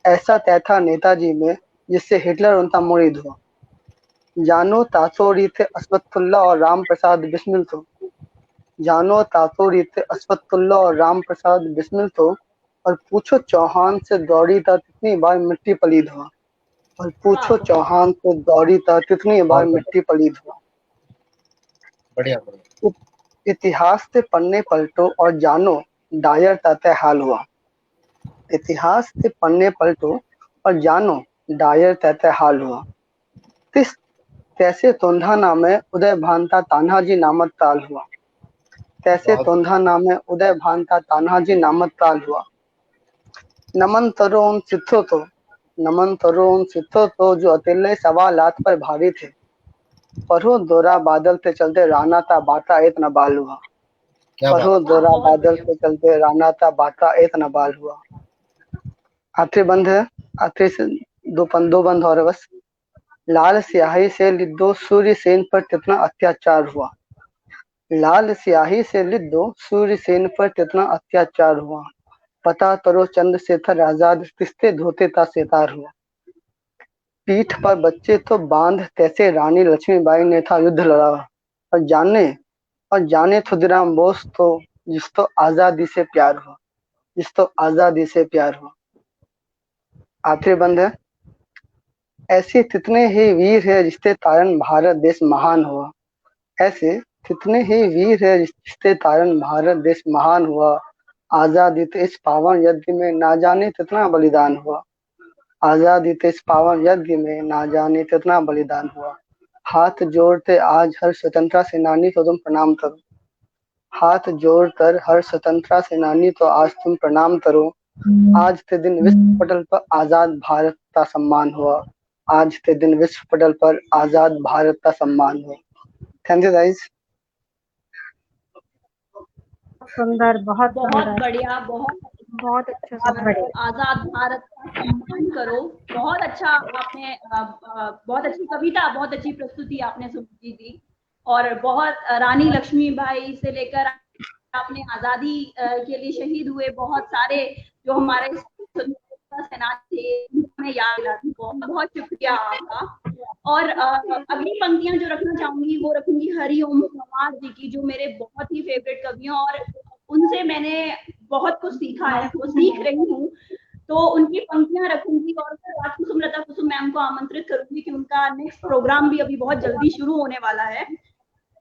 [SPEAKER 7] ऐसा तय था नेताजी में जिससे हिटलर उनका मुरीद हुआ। जानो तासोरी थे असफतुल्ला और राम प्रसाद बिस्मिल तो। जानो तासोरी थे असफतुल्ला और राम प्रसाद बिस्मिल तो। और पूछो चौहान से दौड़ी था कितनी बार मिट्टी पलीद हुआ। और पूछो चौहान से दौड़ी था कितनी बार मिट्टी पलीद हुआ।
[SPEAKER 6] बढ़िया।
[SPEAKER 7] इतिहास से पन्ने पलटो और जानो डायर तय हाल हुआ। इतिहास से पन्ने पलटो और जानो डायर तय हाल हुआ। किस कैसे तोंधा नामे उदय भानता तान्हाजी नामक ताल हुआ। कैसे तोंधा नामे उदय भानता तान्हाजी नामक ताल हुआ। नमन तरो उन सिद्धों तो जो अकेले सवालात पर भारी थे। पढ़ो दोरा बादल से चलते राना था बाता एक न बाल हुआ। पढ़ो दोरा बादल से चलते राना था बाता एक न बाल हुआ। आखिरी बंद है, आखिरी से दो बंद और बस। लाल स्याही से लिख दो सूर्य सेन पर कितना अत्याचार हुआ। लाल स्याही से लिख दो सूर्य सेन पर कितना अत्याचार हुआ। पता करो चंद्रशेखर आजाद किससे धोते था सितार हुआ। पीठ पर बच्चे तो बांध कैसे रानी लक्ष्मीबाई ने था युद्ध लड़ा। और जाने खुदराम बोस तो जिसको आजादी से प्यार हुआ। जिसको आजादी से प्यार हुआ। आखिरी बंद है। ऐसे कितने ही वीर है जिसके कारण भारत देश महान हुआ। ऐसे कितने ही वीर है जिसके कारण भारत देश महान हुआ। आजादी के इस पावन यज्ञ में ना जाने कितना बलिदान हुआ। आजादी के इस पावन यज्ञ में ना जाने कितना बलिदान हुआ। हाथ जोड़ते आज हर स्वतंत्रता सेनानी को तुम प्रणाम करो। हाथ जोड़कर हर स्वतंत्रता सेनानी को आज तुम प्रणाम करो। आज के दिन विश्व पटल पर आजाद भारत का सम्मान हुआ। आज के दिन विश्व पटल पर आजाद भारत का सम्मान हो। Thank you guys.
[SPEAKER 5] सुंदर, बहुत
[SPEAKER 2] बहुत
[SPEAKER 5] सुंदर,
[SPEAKER 2] बढ़िया, बहुत
[SPEAKER 5] अच्छा, बहुत बढ़िया।
[SPEAKER 2] आजाद भारत का सम्मान करो। बहुत अच्छा आपने बहुत अच्छी कविता, बहुत अच्छी प्रस्तुति आपने सुनी थी। और बहुत रानी लक्ष्मीबाई से लेकर आपने आजादी के लिए शहीद हुए बहुत सारे जो हमारे सेनानी थे, उन्हें याद दिलाती। बहुत शुक्रिया आपका। और अगली पंक्तियां जो रखना चाहूंगी वो रखूंगी हरिओम कुमार जी की, जो मेरे बहुत ही फेवरेट कवि हैं और उनसे मैंने बहुत कुछ सीखा है, वो सीख रही हूँ। तो उनकी पंक्तियां रखूंगी और फिर कुसुमलता कुसुम मैम को आमंत्रित करूंगी कि उनका नेक्स्ट प्रोग्राम भी अभी बहुत जल्दी शुरू होने वाला है।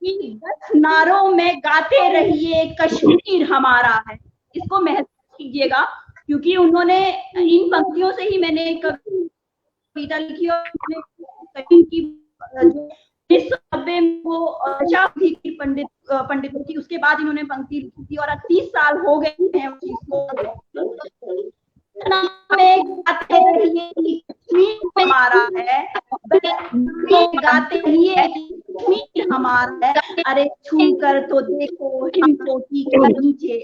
[SPEAKER 2] कि 10 नारों में गाते रहिए कश्मीर हमारा है। इसको महसूस कीजिएगा, क्योंकि उन्होंने इन पंक्तियों से ही मैंने कविता लिखी और की जो 1990 में वो पंडितों की, उसके बाद इन्होंने पंक्ति लिखी थी और 30 साल हो गए हैं उस चीज को। गाते रहिए कश्मीर हमारा है, गाते रहिए कश्मीर हमारा है। अरे छू कर तो देखो हिमकोटी के नीचे,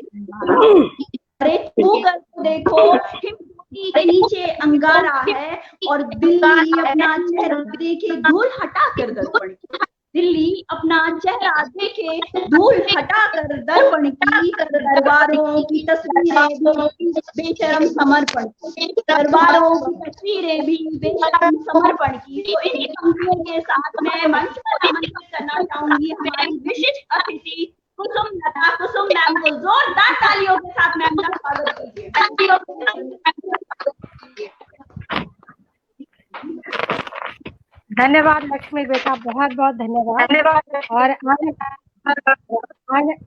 [SPEAKER 2] अरे छू कर तो देखो हिमकोटी के नीचे अंगारा है। और दिल्ली अपना चेहरा देखे धूल हटा कर दर्पण की, दिल्ली अपना चेहरा देखे धूल हटा कर दर्पण की। दरबारों की तस्वीरें भी बेशर्म समर्पण की, दरबारों की तस्वीरें भी बेशर्म समर्पण की। तो इन्हीं पंक्तियों के साथ मैं मंच पर आमंत्रित करना चाहूंगी हमारी विशिष्ट अतिथि कुसुमलता कुसुम मैम को। जोरदार तालियों के साथ मैम का स्वागत कीजिए।
[SPEAKER 5] धन्यवाद लक्ष्मी बेटा, बहुत बहुत धन्यवाद। और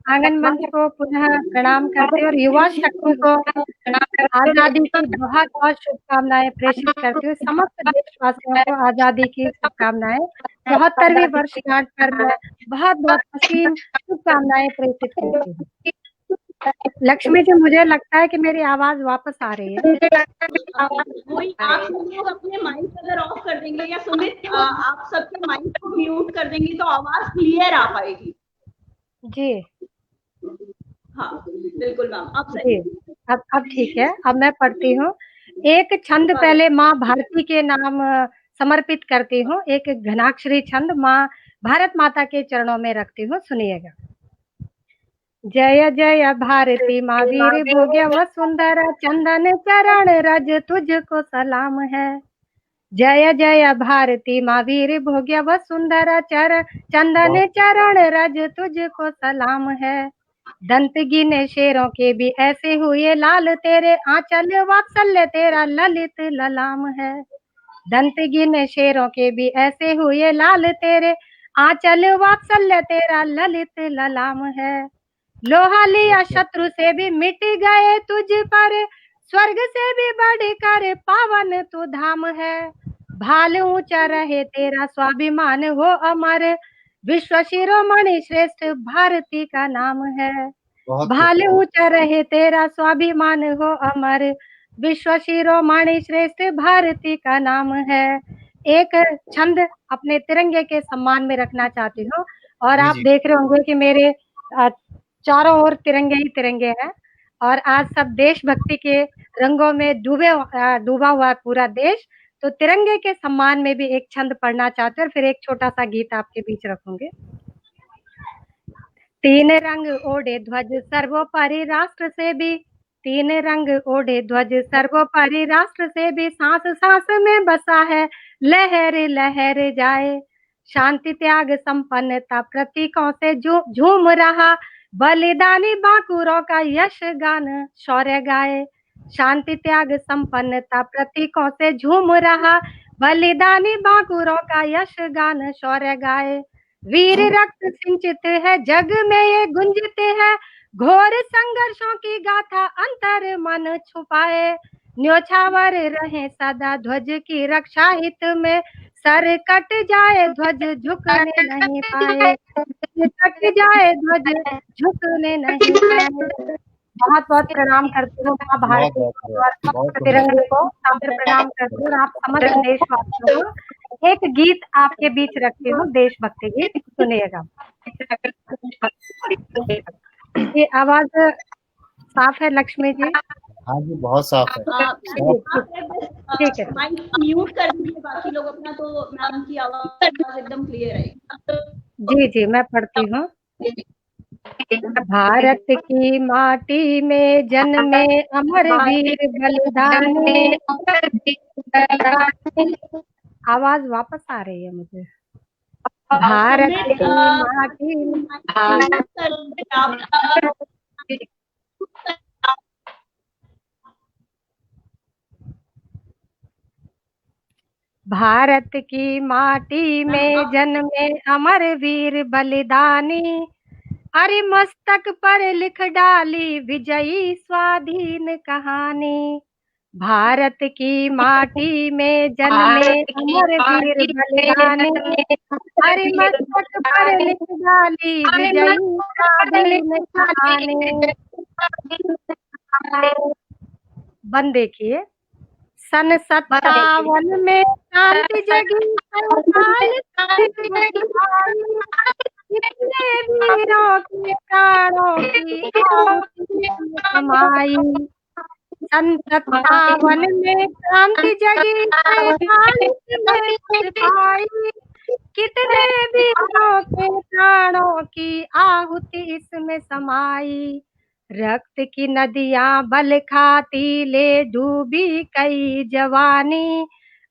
[SPEAKER 5] आंगन मंच को पुनः प्रणाम करते और युवा शक्ति को आजादी की बहुत बहुत शुभकामनाएं प्रेषित करते हुए समस्त देशवासियों को आजादी की शुभकामनाएं। 74वीं वर्षगांठ पर मैं बहुत बहुत असीम शुभकामनाएं प्रेषित करती हूँ। लक्ष्मी जी, मुझे लगता है कि मेरी आवाज वापस आ रही है।
[SPEAKER 2] कोई आप सब लोग अपने माइक अगर ऑफ कर देंगे या सुमित आप सबके माइक को म्यूट कर देंगे तो आवाज क्लियर आ पाएगी।
[SPEAKER 5] जी
[SPEAKER 2] हाँ बिल्कुल मैम, अब
[SPEAKER 5] जी, अब ठीक है। अब मैं पढ़ती हूँ। एक छंद पहले माँ भारती के नाम समर्पित करती हूँ। एक घनाक्षरी छंद माँ भारत माता के चरणों में रखती हूँ, सुनिएगा। जय जय भारती माँ वीर भोग्य वसुंधरा, चंदन चरण रज तुझको सलाम है। जय जय भारती माँ वीर भोग्य वसुंधरा, चंदन चरण रज तुझको सलाम है। दंत गिने शेरों के भी ऐसे हुए लाल, तेरे आंचल वात्सल्य तेरा ललित ललाम है। दंत गिने शेरों के भी ऐसे हुए लाल, तेरे आंचल वात्सल्य तेरा ललित ललाम है। लोहा लिया शत्रु से भी मिट गए तुझ पर, स्वर्ग से भी बढ़कर पावन तू धाम है। भाल ऊंचा रहे तेरा स्वाभिमान हो अमर, विश्व शिरोमणि श्रेष्ठ भारती का नाम है। भाल ऊंचा रहे तेरा स्वाभिमान हो अमर, विश्व शिरोमणि श्रेष्ठ भारती का नाम है। एक छंद अपने तिरंगे के सम्मान में रखना चाहती हूँ। और आप देख रहे होंगे कि मेरे चारों ओर तिरंगे ही तिरंगे हैं और आज सब देशभक्ति के रंगों में डूबा हुआ पूरा देश। तो तिरंगे के सम्मान में भी एक छंद पढ़ना चाहते हैं और फिर एक छोटा सा गीत आपके बीच रखूंगे। तीन रंग ओढ़े ध्वज सर्वोपरि राष्ट्र से भी, तीन रंग ओढ़े ध्वज सर्वोपरि राष्ट्र से भी, सांस सांस में बसा है लहर लहर जाए। शांति त्याग संपन्नता प्रतीकों से झूम रहा, बलिदानी बांकुरों का यश गान शौर्य गाए। शांति त्याग संपन्नता प्रतीकों से झूम रहा, बलिदानी बांकुरों का यश गान शौर्य गाए। वीर रक्त सिंचित है जग में ये गुंजते हैं, घोर संघर्षों की गाथा अंतर मन छुपाए। न्योछावर रहे सदा ध्वज की रक्षा हित में, सर कट जाए ध्वज झुकने नहीं पाए, कट जाए ध्वज झुकने नहीं पाए। बहुत बहुत प्रणाम करती हूँ माँ भारती
[SPEAKER 6] बहुत
[SPEAKER 5] को और तिरंगे को सादर प्रणाम करती हूँ और आप समस्त देशवासियों को एक गीत आपके बीच रखती हूँ, देशभक्ति गीत, सुनिएगा। ये आवाज साफ है लक्ष्मी जी?
[SPEAKER 6] हाँ जी, बहुत साफ है।
[SPEAKER 5] ठीक है,
[SPEAKER 2] माइक म्यूट कर दीजिए बाकी लोग अपना, तो मैम की आवाज एकदम क्लियर आएगी।
[SPEAKER 5] जी जी मैं पढ़ती हूँ। भारत की माटी में जन्मे अमर वीर बलिदानी। आवाज वापस आ रही है मुझे। भारत की माटी में भारत की माटी में जन्मे अमर वीर बलिदानी। अरे मस्तक पर लिख डाली विजयी स्वाधीन कहानी। भारत की माटी में जन्मे अमर वीर बलिदानी। अरे मस्तक पर लिख डाली विजयी स्वाधीन कहानी। बन देखिए, सन 57 में क्रांति जगी, 47 कितने वीरों के प्राणों की आहुति कमाई। सन 57 में क्रांति जगी, 47 में सिपाही, कितने वीरों के प्राणों की आहुति इसमें समाई। रक्त की नदियां बल खाती ले डूबी कई जवानी।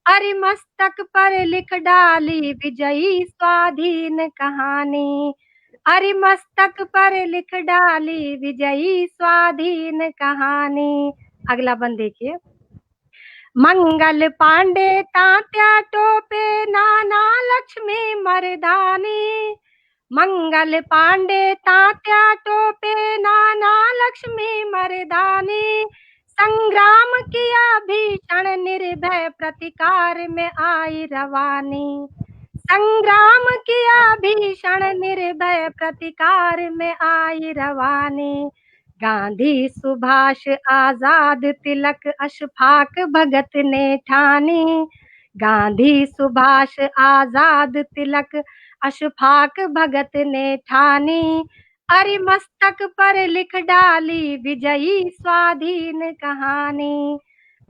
[SPEAKER 5] अरे मस्तक पर लिख डाली विजयी स्वाधीन कहानी। अरे मस्तक पर लिख डाली विजयी स्वाधीन कहानी। अगला बंद देखिए। मंगल पांडे तात्या टोपे नाना लक्ष्मी मर्दानी। मंगल पांडे तात्या टोपे नाना लक्ष्मी मर्दानी। संग्राम किया भीषण निर्भय प्रतिकार में आई रवानी। संग्राम किया भीषण निर्भय प्रतिकार में आई रवानी। गांधी सुभाष आजाद तिलक अशफाक भगत ने ठानी। गांधी सुभाष आजाद तिलक अशफाक भगत ने ठानी। अरे मस्तक पर लिख डाली विजयी स्वाधीन कहानी।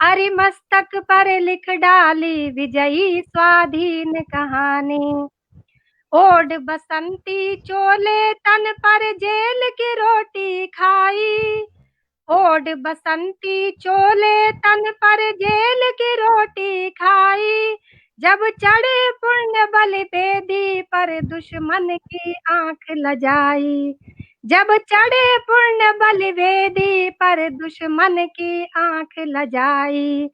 [SPEAKER 5] अरे मस्तक पर लिख डाली विजयी स्वाधीन कहानी। ओढ़ बसंती चोले तन पर जेल की रोटी खाई। ओढ़ बसंती चोले तन पर जेल की रोटी खाई। जब चढ़े पुण्य बलि बेदी पर दुश्मन की आंख लजाई। जब चढ़े पुण्य बलि बेदी पर दुश्मन की आंख लजाई।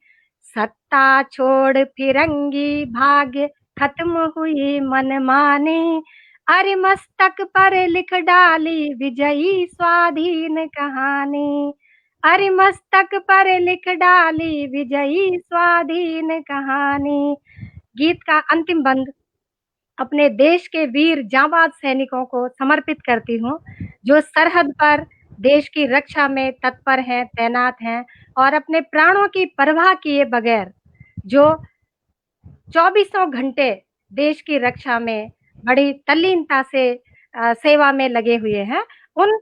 [SPEAKER 5] सत्ता छोड़ फिरंगी भाग्य खत्म हुई मनमानी। अरे मस्तक पर लिख डाली विजयी स्वाधीन कहानी। अरे मस्तक पर लिख डाली विजयी स्वाधीन कहानी। गीत का अंतिम बंद अपने देश के वीर जांबाज सैनिकों को समर्पित करती हूँ, जो सरहद पर देश की रक्षा में तत्पर हैं, तैनात हैं और अपने प्राणों की परवाह किए बगैर जो 24 घंटे देश की रक्षा में बड़ी तल्लीनता से सेवा में लगे हुए हैं। उन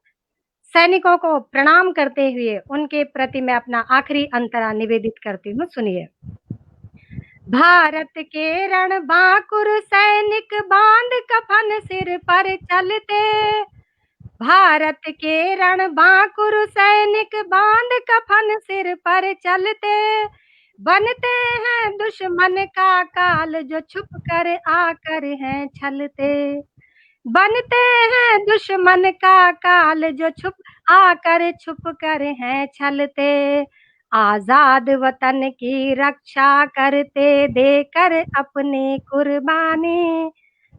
[SPEAKER 5] सैनिकों को प्रणाम करते हुए उनके प्रति मैं अपना आखिरी अंतरा निवेदित करती हूँ। सुनिए। भारत के रणबांकुर सैनिक बांध कफन सिर पर चलते। भारत के रणबांकुर सैनिक बांध कफन सिर पर चलते। बनते हैं दुश्मन का काल जो छुप कर आकर हैं छलते। बनते हैं दुश्मन का काल जो छुप कर हैं छलते। आजाद वतन की रक्षा करते देकर अपनी कुर्बानी।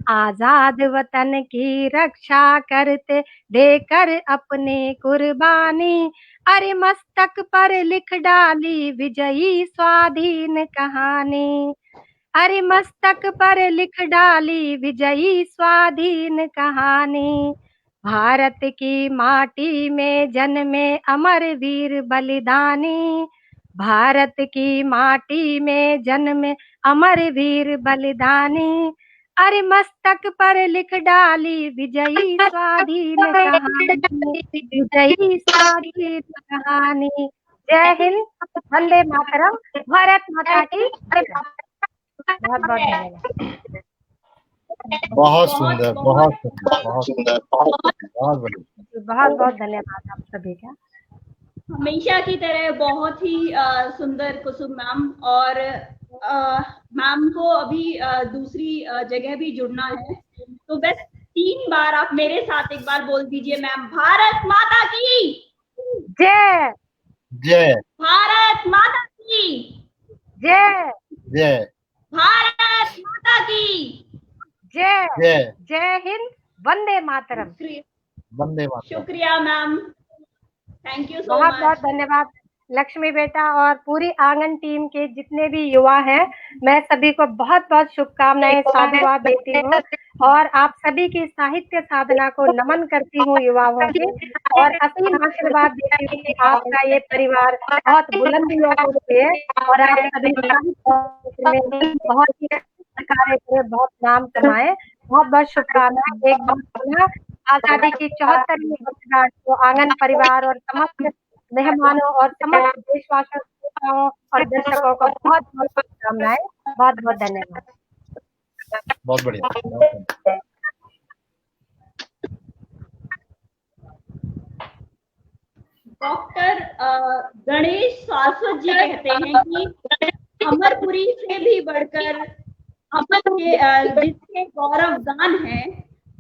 [SPEAKER 5] आजाद वतन की रक्षा करते देकर अपनी कुर्बानी। अरे मस्तक पर लिख डाली विजयी स्वाधीन कहानी। अरे मस्तक पर लिख डाली विजयी स्वाधीन कहानी। भारत की माटी में जन्मे अमर वीर बलिदानी, भारत की माटी में जन्मे अमर वीर बलिदानी, अरे मस्तक पर लिख डाली विजयी स्वाधीन कहानी, विजयी स्वाधीन कहानी। जय हिंद, वंदे मातरम, भारत माता की जय। बहुत बहुत धन्यवाद।
[SPEAKER 6] बहुत सुंदर, बहुत सुंदर, बहुत सुंदर, बहुत बढ़िया।
[SPEAKER 5] बहुत बहुत धन्यवाद आप सभी का।
[SPEAKER 2] हमेशा की तरह बहुत ही सुंदर कुसुम मैम, और मैम को अभी दूसरी जगह भी जुड़ना है, तो बस 3 बार आप मेरे साथ एक बार बोल दीजिए मैम, भारत माता की
[SPEAKER 5] जय,
[SPEAKER 6] जय,
[SPEAKER 2] भारत माता की
[SPEAKER 5] जय,
[SPEAKER 6] जय,
[SPEAKER 2] भारत माता की
[SPEAKER 5] जय,
[SPEAKER 6] जय,
[SPEAKER 5] जय हिंद, वंदे मातरम।
[SPEAKER 6] वंदे मातरम।
[SPEAKER 2] शुक्रिया मैम, थैंक यू सो
[SPEAKER 5] बहुत
[SPEAKER 2] मच।
[SPEAKER 5] बहुत धन्यवाद लक्ष्मी बेटा और पूरी आंगन टीम के जितने भी युवा हैं, मैं सभी को बहुत बहुत शुभकामनाएं साधुवाद देती हूँ और आप सभी की साहित्य साधना को नमन करती हूँ युवाओं के, और असीम आशीर्वाद देती हूँ कि आपका ये परिवार बहुत बुलंदियों को छुए और आप सभी साहित्य में बहुत ही कार्य करें, बहुत नाम कमाए। बहुत बहुत शुभकामनाएं एक बार पुनः आजादी की 74वीं वर्षगांठ को आंगन परिवार और समस्त मेहमानों और समस्त देशवासियों और दर्शकों को बहुत बहुत शुभकामनाएं। बहुत बहुत धन्यवाद।
[SPEAKER 6] बहुत बढ़िया, बहुत बढ़िया।
[SPEAKER 2] डॉक्टर गणेश सारस्वत जी कहते हैं कि अमरपुरी से भी बढ़कर जिसके गौरव गान है,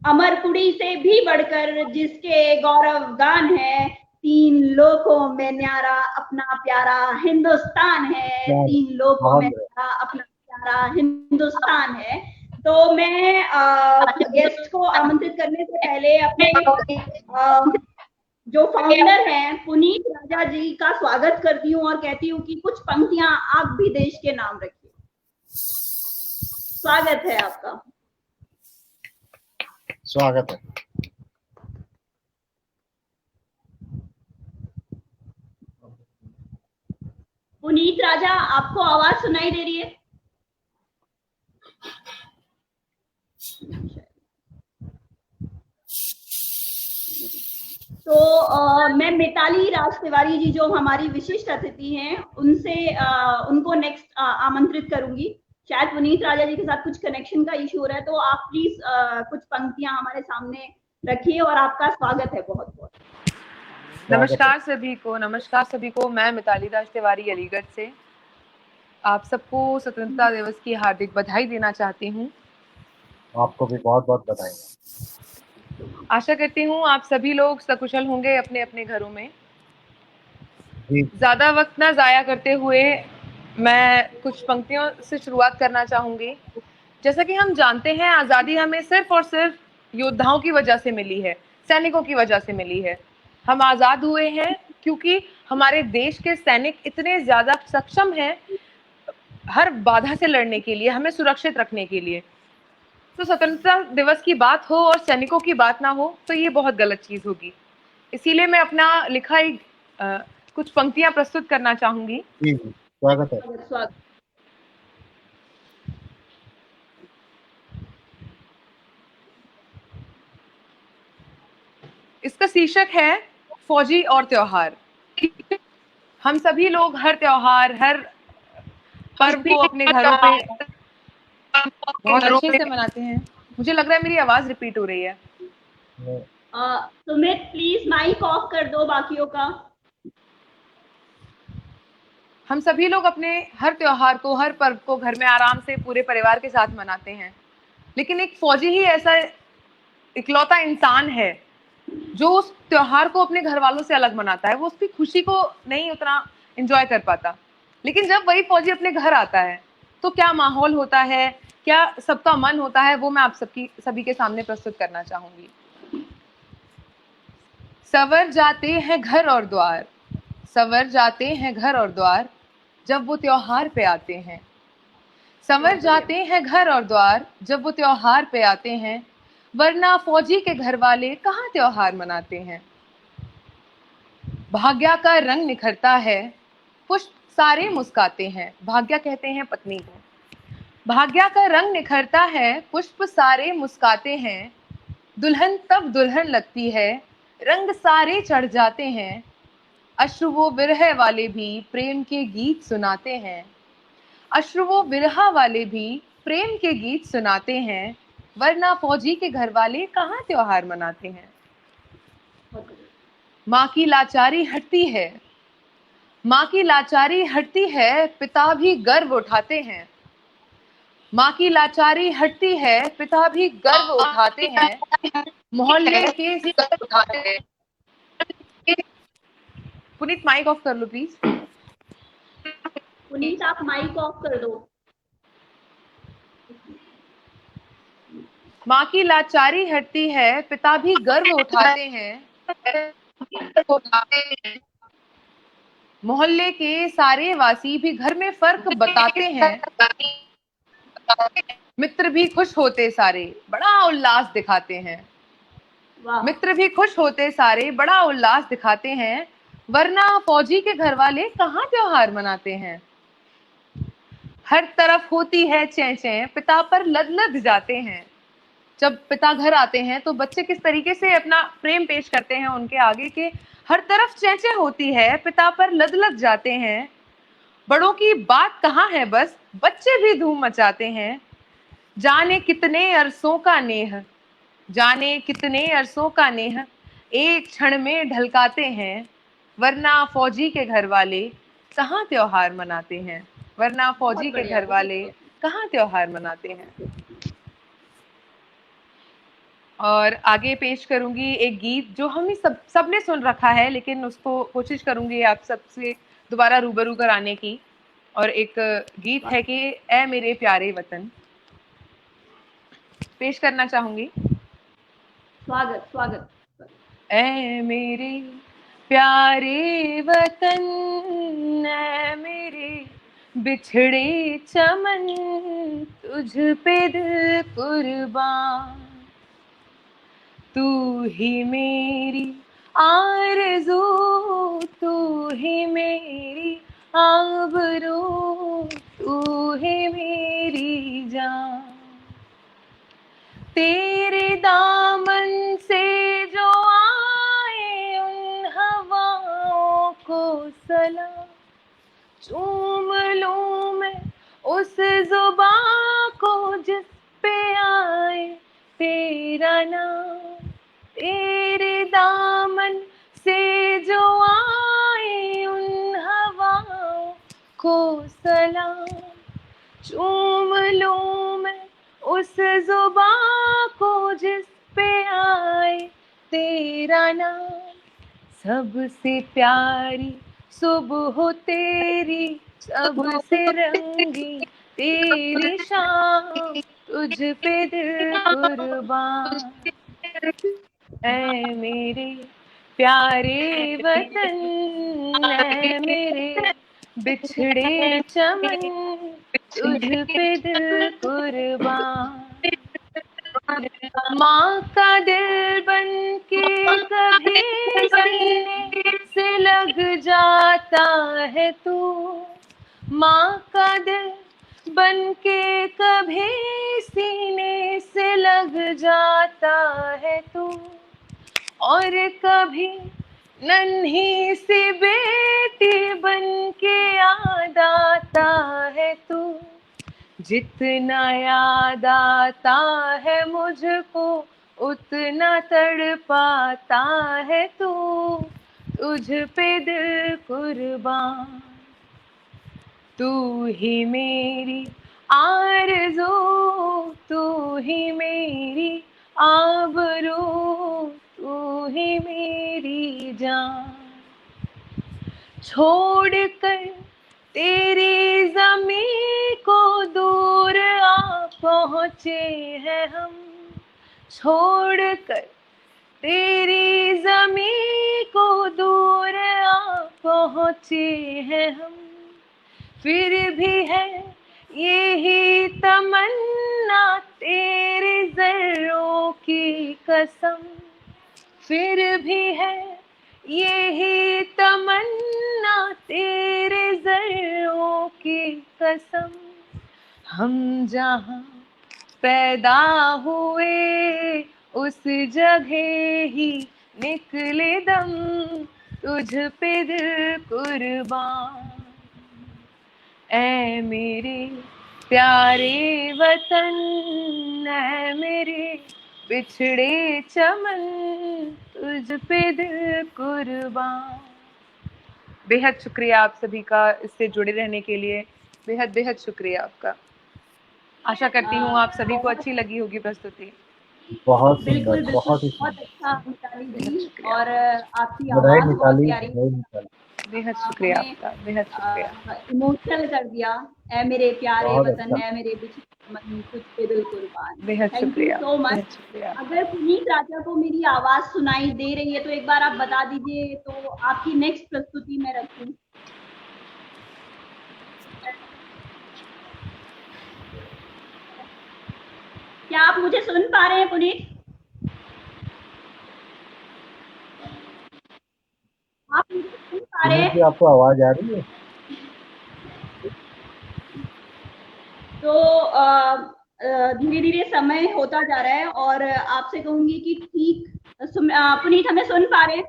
[SPEAKER 2] अमरपुरी से भी बढ़कर जिसके गौरव गान है, 3 लोकों में न्यारा अपना प्यारा हिंदुस्तान है, 3 लोकों में न्यारा अपना प्यारा हिंदुस्तान है। तो मैं गेस्ट को आमंत्रित करने से पहले अपने जो फाउंडर हैं पुनीत राजा जी का स्वागत करती हूँ और कहती हूँ कि कुछ पंक्तियां आप भी देश के नाम रखिए। स्वागत है आपका।
[SPEAKER 6] स्वागत है।
[SPEAKER 2] पुनीत राजा, आपको आवाज सुनाई दे रही है? तो मैं मिताली राज तिवारी जी जो हमारी विशिष्ट अतिथि हैं, उनसे उनको नेक्स्ट आमंत्रित करूंगी। शायद पुनीत राजा जी के साथ कुछ कनेक्शन का इशू हो रहा है, तो आप प्लीज कुछ पंक्तियां हमारे सामने रखिए और आपका स्वागत है बहुत बहुत।
[SPEAKER 1] नमस्कार सभी को, नमस्कार सभी को। मैं मिताली राज तिवारी अलीगढ़ से आप सबको स्वतंत्रता दिवस की हार्दिक बधाई देना चाहती हूँ।
[SPEAKER 6] आपको भी बहुत बहुत बधाई।
[SPEAKER 1] आशा करती हूँ आप सभी लोग सकुशल होंगे अपने अपने घरों में। ज्यादा वक्त ना जाया करते हुए मैं कुछ पंक्तियों से शुरुआत करना चाहूंगी। जैसा कि हम जानते हैं, आजादी हमें सिर्फ और सिर्फ योद्धाओं की वजह से मिली है, सैनिकों की वजह से मिली है। हम आजाद हुए हैं क्योंकि हमारे देश के सैनिक इतने ज्यादा सक्षम हैं हर बाधा से लड़ने के लिए, हमें सुरक्षित रखने के लिए। तो स्वतंत्रता दिवस की बात हो और सैनिकों की बात ना हो तो ये बहुत गलत चीज होगी। इसीलिए मैं अपना लिखा एक कुछ पंक्तियां प्रस्तुत करना चाहूंगी।
[SPEAKER 6] स्वागत है।
[SPEAKER 2] स्वागत।
[SPEAKER 1] इसका शीर्षक है फौजी और त्योहार। हम सभी लोग हर त्योहार, हर पर्व को अपने घरों पे बहुत अच्छे से मनाते हैं। मुझे लग रहा है मेरी आवाज रिपीट हो रही है।
[SPEAKER 2] सुमित प्लीज माइक ऑफ कर दो बाकियों का।
[SPEAKER 1] हम सभी लोग अपने हर त्योहार को, हर पर्व को घर में आराम से पूरे परिवार के साथ मनाते हैं, लेकिन एक फौजी ही ऐसा इकलौता इंसान है जो उस त्योहार को अपने घर वालों से अलग मनाता है। वो उसकी खुशी को नहीं उतना एंजॉय कर पाता, लेकिन जब वही फौजी अपने घर आता है तो क्या माहौल होता है, क्या सबका मन होता है, वो मैं आप सभी के सामने प्रस्तुत करना चाहूंगी। सवर जाते हैं घर और द्वार, सवर जाते हैं घर और द्वार, जब वो त्योहार पे आते हैं। संवर जाते हैं घर और द्वार, जब वो त्योहार पे आते हैं। वरना फौजी के घर वाले कहाँ त्योहार मनाते हैं। भाग्या का रंग निखरता है, पुष्प सारे मुस्काते हैं। भाग्या कहते हैं पत्नी को। भाग्या का रंग निखरता है, पुष्प सारे मुस्काते हैं। दुल्हन तब दुल्हन लगती है, रंग सारे चढ़ जाते हैं। अश्रुवो विरह वाले भी प्रेम के गीत सुनाते हैं। अश्रुवो विरह वाले भी प्रेम के गीत सुनाते हैं। वरना फौजी के घर वाले कहाँ त्योहार मनाते हैं। माँ की लाचारी हटती है, माँ की लाचारी हटती है, पिता भी गर्व उठाते हैं। माँ की लाचारी हटती है, पिता भी गर्व उठाते हैं। मोहल्ले के उठाते हैं। पुनीत माइक ऑफ कर लो प्लीज।
[SPEAKER 2] पुनीत आप माइक ऑफ कर दो।
[SPEAKER 1] माँ की लाचारी हटती है, पिता भी गर्व उठाते हैं। मोहल्ले के सारे वासी भी घर में फर्क बताते हैं। मित्र भी खुश होते सारे बड़ा उल्लास दिखाते हैं।
[SPEAKER 2] वाह,
[SPEAKER 1] मित्र भी खुश होते सारे बड़ा उल्लास दिखाते हैं। वरना फौजी के घर वाले कहाँ त्योहार मनाते हैं। हर तरफ होती है चैं चैं, पिता पर लद लद जाते हैं। जब पिता घर आते हैं तो बच्चे किस तरीके से अपना प्रेम पेश करते हैं उनके आगे के हर तरफ चैं चैं होती है, पिता पर लद लद जाते हैं। बड़ों की बात कहाँ है, बस बच्चे भी धूम मचाते हैं। जाने कितने अरसों का नेह, जाने कितने अरसों का नेह एक क्षण में ढलकाते हैं। वरना फौजी के घर वाले कहाँ त्योहार मनाते हैं। वरना फौजी के घर वाले कहाँ त्योहार मनाते हैं। और आगे पेश करूंगी एक गीत जो हम ही सबने सुन रखा है, लेकिन उसको कोशिश करूंगी आप सबसे दोबारा रूबरू कराने की। और एक गीत है कि ऐ मेरे प्यारे वतन, पेश करना चाहूंगी।
[SPEAKER 2] स्वागत स्वागत।
[SPEAKER 1] ऐ मेरे प्यारे वतन, ऐ मेरे बिछड़े चमन, तुझ पे दिल कुर्बान। तू ही मेरी आरज़ू, तू ही मेरी आबरू, तू ही मेरी जान। तेरे दामन से जो आए उन हवाओं को सलाम, चूम लूं मैं उस जुबां को जिस पे आए तेरा नाम। तेरे दामन से जो आए उन हवाओं को सलाम, चूम लूं मैं उस जुबां को जिस पे आए तेरा नाम। सबसे प्यारी सुबह तेरी, सबसे रंगी तेरी शाम, तुझ पे दिल कुर्बान। ऐ मेरे प्यारे वतन, ऐ मेरे बिछड़े चमन, तुझ पे दिल कुर्बान। माँ का दिल बन के कभी सीने से लग जाता है तू, माँ का दिल बन के कभी सीने से लग जाता है तू। और कभी नन्ही सी बेटी बन के याद आता है तू। जितना याद आता है मुझको उतना तड़पाता है तू, तुझ पे दिल कुर्बान। तू ही मेरी आरज़ू, तू ही मेरी आबरू, तू ही मेरी जान। छोड़कर तेरी ज़मीं को दूर आ पहुँचे हैं हम, छोड़कर तेरी ज़मीं को दूर आ पहुँचे हैं हम। फिर भी है यही तमन्ना तेरे ज़र्रों की कसम, फिर भी है यही तमन्ना तेरे ज़र्रों की कसम। हम जहाँ पैदा हुए उस जगह ही निकले दम, तुझ पे दिल कुर्बान। ऐ मेरे प्यारे वतन, ऐ मेरे बिछड़े चमन, तुझ पे दिल कुर्बान। बेहद शुक्रिया आप सभी का इससे जुड़े रहने के लिए, बेहद बेहद शुक्रिया आपका। आशा करती हूँ आप सभी को अच्छी लगी होगी प्रस्तुति।
[SPEAKER 6] बहुत
[SPEAKER 2] बिल्कुल
[SPEAKER 6] सुंदर,
[SPEAKER 2] बिल्कुल,
[SPEAKER 6] बहुत ही
[SPEAKER 2] बहुत
[SPEAKER 6] सुंदर।
[SPEAKER 2] अच्छा मिताली
[SPEAKER 1] बेहद
[SPEAKER 2] जी,
[SPEAKER 1] शुक्रिया,
[SPEAKER 2] और आपकी
[SPEAKER 6] बधाई
[SPEAKER 2] आवाज बहुत
[SPEAKER 6] मिताली,
[SPEAKER 2] प्यारी,
[SPEAKER 6] बधाई मिताली।
[SPEAKER 1] बेहद शुक्रिया आपका, बेहद शुक्रिया।
[SPEAKER 2] इमोशनल कर दिया। ऐ मेरे प्यारे
[SPEAKER 6] बहुत
[SPEAKER 2] वतन,
[SPEAKER 6] अच्छा।
[SPEAKER 2] ऐ मेरे बिछड़े मन, तुझ पे दिल कुर्बान।
[SPEAKER 1] बेहद
[SPEAKER 2] थैंक यू
[SPEAKER 1] शुक्रिया,
[SPEAKER 2] सो मच।
[SPEAKER 1] बेहद शुक्रिया।
[SPEAKER 2] अगर पुनीत राजा को मेरी आवाज सुनाई दे रही है तो एक बार आप बता दीजिए, तो आपकी नेक्स्ट प्रस्तुति में रखूं। क्या आप मुझे सुन पा रहे हैं पुनीत? आप मुझे सुन पा रहे
[SPEAKER 6] पुनीत जी,
[SPEAKER 2] हैं?
[SPEAKER 6] आपको आवाज आ रही है?
[SPEAKER 2] तो धीरे धीरे समय होता जा रहा है और आपसे कहूंगी कि ठीक पुनीत हमें सुन पा रहे हैं?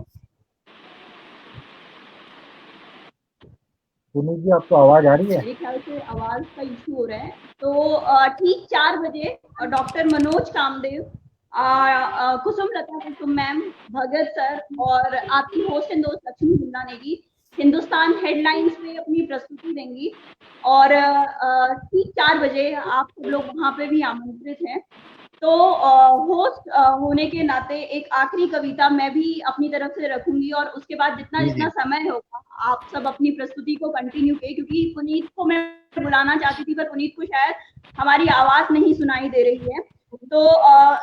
[SPEAKER 6] पुनीत जी, आपको आवाज आ रही है?
[SPEAKER 2] मेरे ख्याल से आवाज का इशू हो रहा है। तो ठीक 4 बजे डॉक्टर मनोज कामदेव, कुसुम मैम, भगत सर और आपकी होस्ट एंड दोस्त लक्ष्मी जिन्ना नेगी हिंदुस्तान हेडलाइंस पे अपनी प्रस्तुति देंगी। और ठीक 4 बजे आप सब लोग वहां पे भी आमंत्रित हैं। तो होस्ट होने के नाते एक आखिरी कविता मैं भी अपनी तरफ से रखूंगी, और उसके बाद जितना समय होगा आप सब अपनी प्रस्तुति को कंटिन्यू किए, क्योंकि पुनीत को मैं बुलाना चाहती थी पर पुनीत को शायद हमारी आवाज नहीं सुनाई दे रही है। तो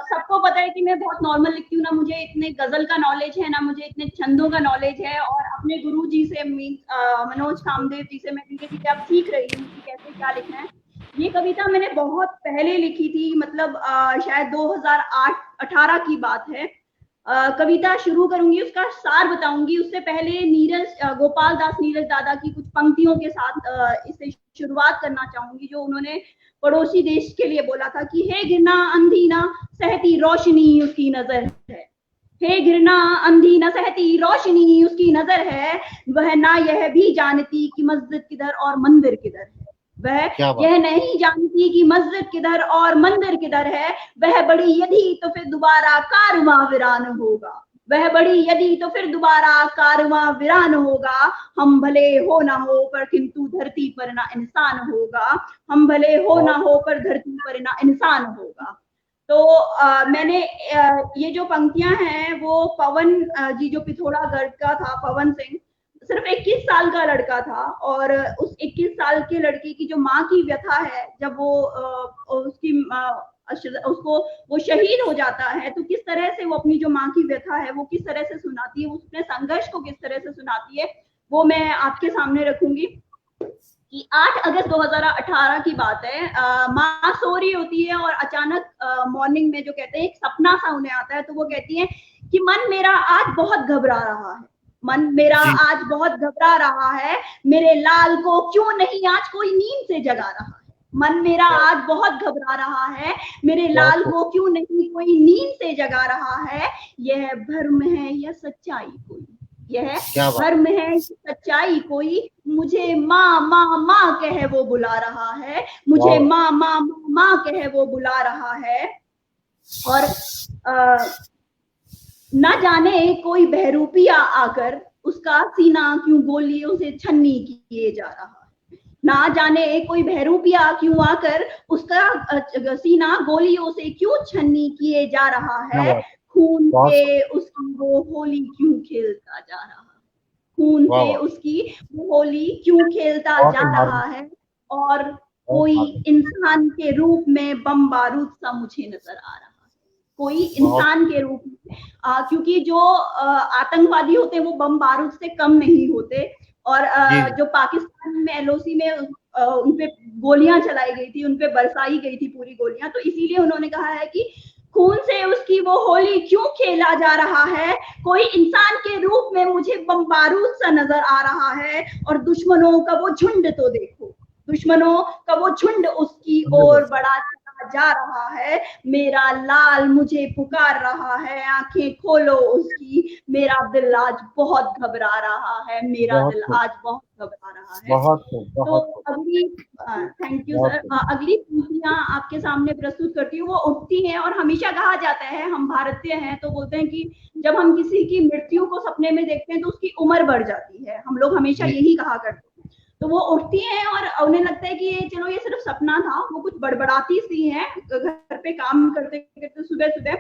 [SPEAKER 2] सबको पता है कि मैं बहुत नॉर्मल लिखती हूँ, ना मुझे इतने गजल का नॉलेज है, ना मुझे इतने छंदों का नॉलेज है, और अपने गुरु जी से मनोज कामदेव जी से मैं धीरे धीरे अब सीख रही हूँ कि कैसे क्या लिखना है। ये कविता मैंने बहुत पहले लिखी थी, मतलब शायद 2008-18 की बात है। कविता शुरू करूंगी, उसका सार बताऊंगी, उससे पहले गोपाल दास नीरज दादा की कुछ पंक्तियों के साथ इसे शुरुआत करना चाहूंगी, जो उन्होंने पड़ोसी देश के लिए बोला था कि हे गिरना अंधी ना सहती रोशनी उसकी नजर है, हे गिरना अंधी न सहती रोशनी उसकी नजर है, वह ना यह भी जानती कि मस्जिद किधर और मंदिर किधर है, वह यह नहीं जानती कि मस्जिद किधर और मंदिर किधर है, वह बड़ी यदि तो फिर दोबारा कारवां वीरान होगा, वह बड़ी यदि तो फिर दोबारा कारवां वीरान होगा, हम भले हो ना हो पर किंतु धरती पर ना इंसान होगा, हम भले हो ना हो पर धरती पर ना इंसान होगा। तो मैंने ये जो पंक्तियां हैं वो पवन जी, जो पिथौरागढ़ का था, पवन सिंह सिर्फ 21 साल का लड़का था, और उस 21 साल के लड़के की जो माँ की व्यथा है, जब वो उसको वो शहीद हो जाता है, तो किस तरह से वो अपनी जो माँ की व्यथा है वो किस तरह से सुनाती है, उसने संघर्ष को किस तरह से सुनाती है, वो मैं आपके सामने रखूंगी। कि 8 अगस्त 2018 की बात है, माँ सो रही होती है और अचानक मॉर्निंग में जो कहते हैं एक सपना सा उन्हें आता है, तो वो कहती है कि मन मेरा आज बहुत घबरा रहा है, मन मेरा आज बहुत घबरा रहा है, मेरे लाल को क्यों नहीं आज कोई नींद से जगा रहा है, मन मेरा आज बहुत घबरा रहा है, मेरे लाल को क्यों नहीं कोई नींद से जगा रहा है, यह भ्रम है या सच्चाई कोई, यह भ्रम है सच्चाई कोई, मुझे माँ माँ माँ कहे वो बुला रहा है, मुझे माँ माँ माँ कहे वो बुला रहा है, और न जाने कोई बहरूपिया आकर उसका सीना क्यों गोलियों से छन्नी किए जा रहा है, ना जाने कोई बहरूपिया क्यों आकर उसका सीना गोलियों से क्यों छन्नी किए जा रहा है, खून से उसकी वो होली क्यों खेलता जा रहा है, खून से उसकी वो होली क्यों खेलता जा रहा है, और कोई इंसान के रूप में बम बारूद सा मुझे नजर आ रहा है, कोई इंसान के रूप में, क्योंकि जो आतंकवादी होते हैं वो बम बारूद से कम नहीं होते, और जो पाकिस्तान में एलओसी में उनपे गोलियां चलाई गई थी, उनपे बरसाई गई थी पूरी गोलियां, तो इसीलिए उन्होंने कहा है कि खून से उसकी वो होली क्यों खेला जा रहा है, कोई इंसान के रूप में मुझे बम बारूद सा नजर आ रहा है, और दुश्मनों का वो झुंड तो देखो, दुश्मनों का वो झुंड उसकी ओर बढ़ा जा रहा है, मेरा लाल मुझे पुकार रहा है, आंखें खोलो उसकी, मेरा दिल आज बहुत घबरा रहा है, मेरा दिल आज बहुत घबरा रहा है। तो अगली थैंक यू सर, अगली पंक्तियां आपके सामने प्रस्तुत करती हूँ। वो उठती हैं और हमेशा कहा जाता है, हम भारतीय हैं तो बोलते हैं कि जब हम किसी की मृत्यु को सपने में देखते हैं तो उसकी उम्र बढ़ जाती है, हम लोग हमेशा यही कहा करते हैं। तो वो उठती हैं और उन्हें लगता है कि ये चलो ये सिर्फ सपना था, वो कुछ बड़बड़ाती सी हैं घर पे काम करते करते सुबह सुबह,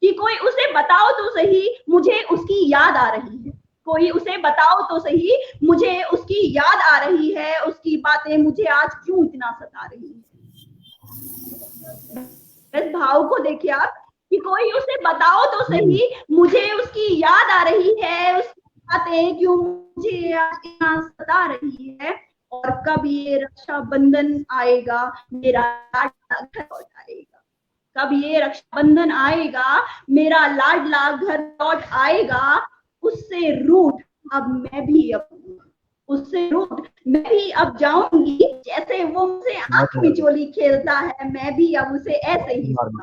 [SPEAKER 2] कि कोई उसे बताओ तो सही मुझे उसकी याद आ रही है, कोई उसे बताओ तो सही मुझे उसकी याद आ रही है, उसकी बातें मुझे आज क्यों इतना सता रही है। इस भाव को देखिए आप, कि कोई उसे बताओ तो सही मुझे उसकी याद आ रही है, उसकी बातें क्यों मुझे आज इतना सता रही है, और कब ये रक्षाबंधन आएगा मेरा लाडला घर लौट आएगा, कब ये रक्षाबंधन आएगा मेरा लाडला घर लौट आएगा, उससे रूठ अब मैं भी उससे रूठ मैं भी अब जाऊंगी, जैसे वो मुझसे आंख मिचोली खेलता है मैं भी अब उसे ऐसे ही सताऊंगी,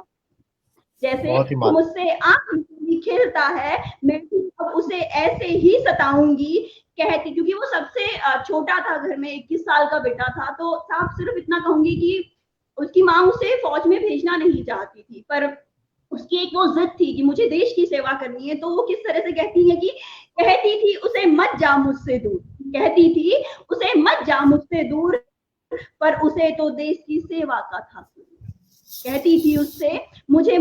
[SPEAKER 2] जैसे वो मुझसे आंख मिचोली खेलता है मैं भी अब उसे ऐसे ही सताऊंगी, कहती, क्योंकि वो सबसे छोटा था घर में, 21 साल का बेटा था, तो साहब सिर्फ इतना कहूंगी कि उसकी माँ उसे फौज में भेजना नहीं चाहती थी, पर उसकी एक वो जिद थी कि मुझे देश की सेवा करनी है, तो वो किस तरह से कहती है कि कहती थी उसे मत जा मुझसे दूर, कहती थी उसे मत जा मुझसे दूर, पर उसे तो देश की सेवा का था, कहती थी उससे मुझसे